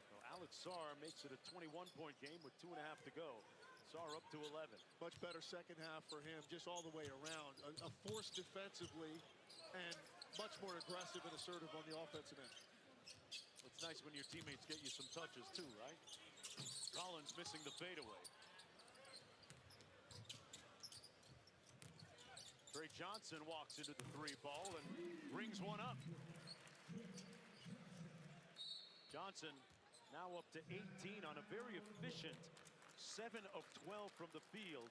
So Alex Sarr makes it a 21-point game with 2.5 to go. Sarr up to 11. Much better second half for him, just all the way around. A force defensively and much more aggressive and assertive on the offensive end. It's nice when your teammates get you some touches too, right? Collins missing the fadeaway. Trey Johnson walks into the 3 ball and brings one up. Johnson now up to 18 on a very efficient 7 of 12 from the field,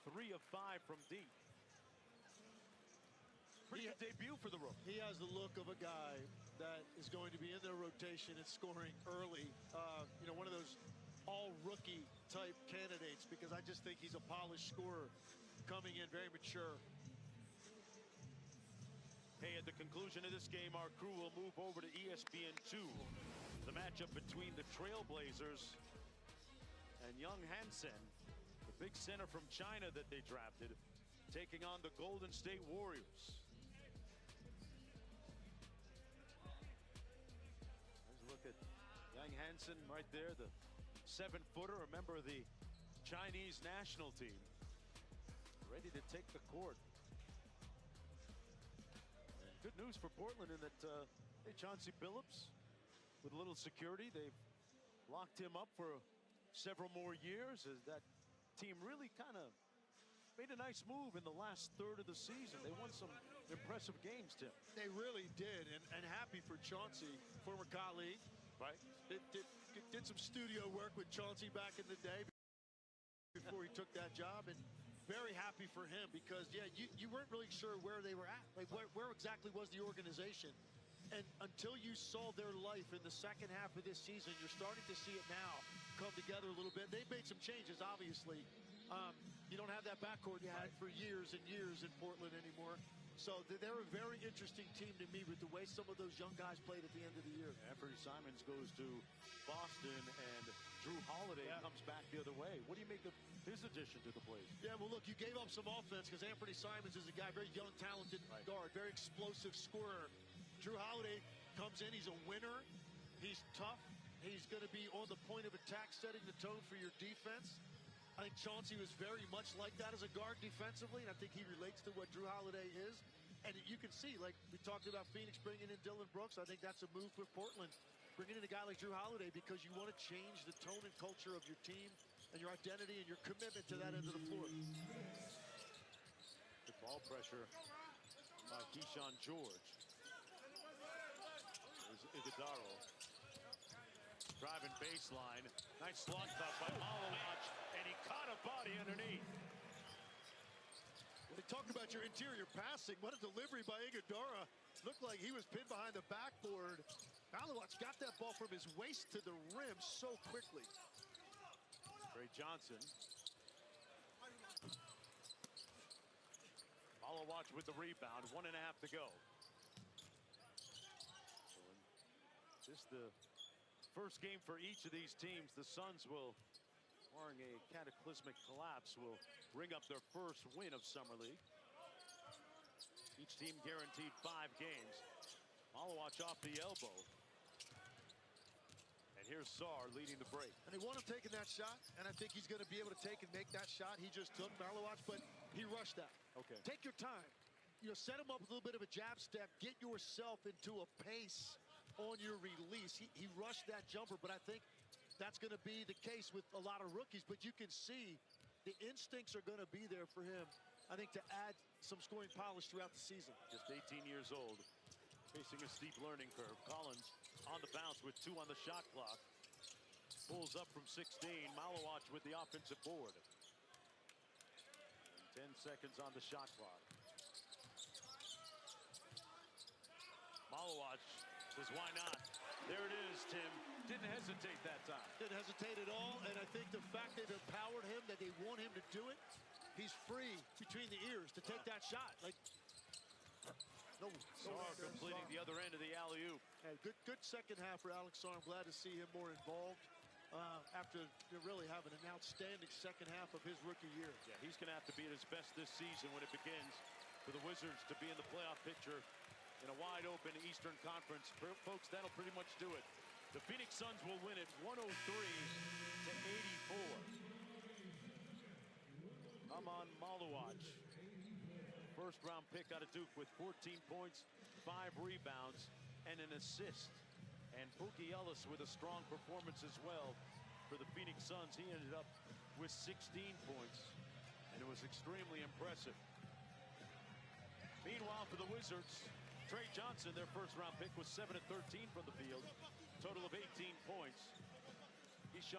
3 of 5 from deep. Pretty good debut for the rookie. He has the look of a guy that is going to be in their rotation and scoring early. You know, one of those all-rookie type candidates, because I just think he's a polished scorer coming in, very mature. Hey, at the conclusion of this game, our crew will move over to ESPN 2. The matchup between the Trailblazers and Young Hansen, the big center from China that they drafted, taking on the Golden State Warriors. Let's look at Young Hansen right there, the 7-footer, a member of the Chinese national team, ready to take the court. And good news for Portland in that hey, Chauncey Billups, with a little security, they've locked him up for several more years as that team really kind of made a nice move in the last third of the season. They won some impressive games, Tim. They really did, and happy for Chauncey, former colleague. Right. Did some studio work with Chauncey back in the day before he took that job, and very happy for him because, yeah, you weren't really sure where they were at. Like, where exactly was the organization? And until you saw their life in the second half of this season, you're starting to see it now come together a little bit. They've made some changes, obviously. You don't have that backcourt you had for years and years in Portland anymore. So they're a very interesting team to me with the way some of those young guys played at the end of the year. Anthony Simons goes to Boston, and Drew Holiday comes back the other way. What do you make of his addition to the Blazers? Yeah, well, look, you gave up some offense because Anthony Simons is a guy, very young, talented guard, very explosive scorer. Drew Holiday comes in. He's a winner. He's tough. He's going to be on the point of attack, setting the tone for your defense. I think Chauncey was very much like that as a guard defensively, and I think he relates to what Drew Holiday is. And you can see, like we talked about Phoenix bringing in Dillon Brooks, I think that's a move for Portland. Bringing in a guy like Drew Holiday because you want to change the tone and culture of your team and your identity and your commitment to that end of the floor. Good ball pressure by Keyshawn George. There's Iguodaro. Driving baseline. Nice slot cut by Malawach, and he caught a body underneath. They talk about your interior passing. What a delivery by Iguodaro. Looked like he was pinned behind the backboard. Malawach got that ball from his waist to the rim so quickly. Trey Johnson. Malawach with the rebound. 1.5 to go. This the first game for each of these teams. The Suns will, barring a cataclysmic collapse, will ring up their first win of Summer League. Each team guaranteed 5 games. Malawach off the elbow. And here's Sarr leading the break. And they want him taking that shot, and I think he's going to be able to take and make that shot he just took, Malawach, but he rushed that. Okay. Take your time. You know, set him up with a little bit of a jab step. Get yourself into a pace on your release. He rushed that jumper, but I think that's going to be the case with a lot of rookies. But you can see the instincts are going to be there for him, I think, to add some scoring polish throughout the season. Just 18 years old, facing a steep learning curve. Collins on the bounce with 2 on the shot clock. Pulls up from 16. Malawach with the offensive board. And 10 seconds on the shot clock. Malawach says, why not? There it is, Tim. Didn't hesitate that time. Didn't hesitate at all, and I think the fact they've empowered him, that they want him to do it, he's free between the ears to take that shot. Like, Sarr completing the other end of the alley-oop. Hey, good second half for Alex Sarr. I'm glad to see him more involved after really having an outstanding second half of his rookie year. Yeah, he's going to have to be at his best this season when it begins for the Wizards to be in the playoff picture in a wide-open Eastern Conference. Folks, that'll pretty much do it. The Phoenix Suns will win it 103-84. Amon Malawach, first-round pick out of Duke with 14 points, 5 rebounds, and an assist. And Boogie Ellis with a strong performance as well for the Phoenix Suns. He ended up with 16 points, and it was extremely impressive. Meanwhile, for the Wizards, Trey Johnson, their first-round pick, was 7 of 13 from the field, total of 18 points. He shot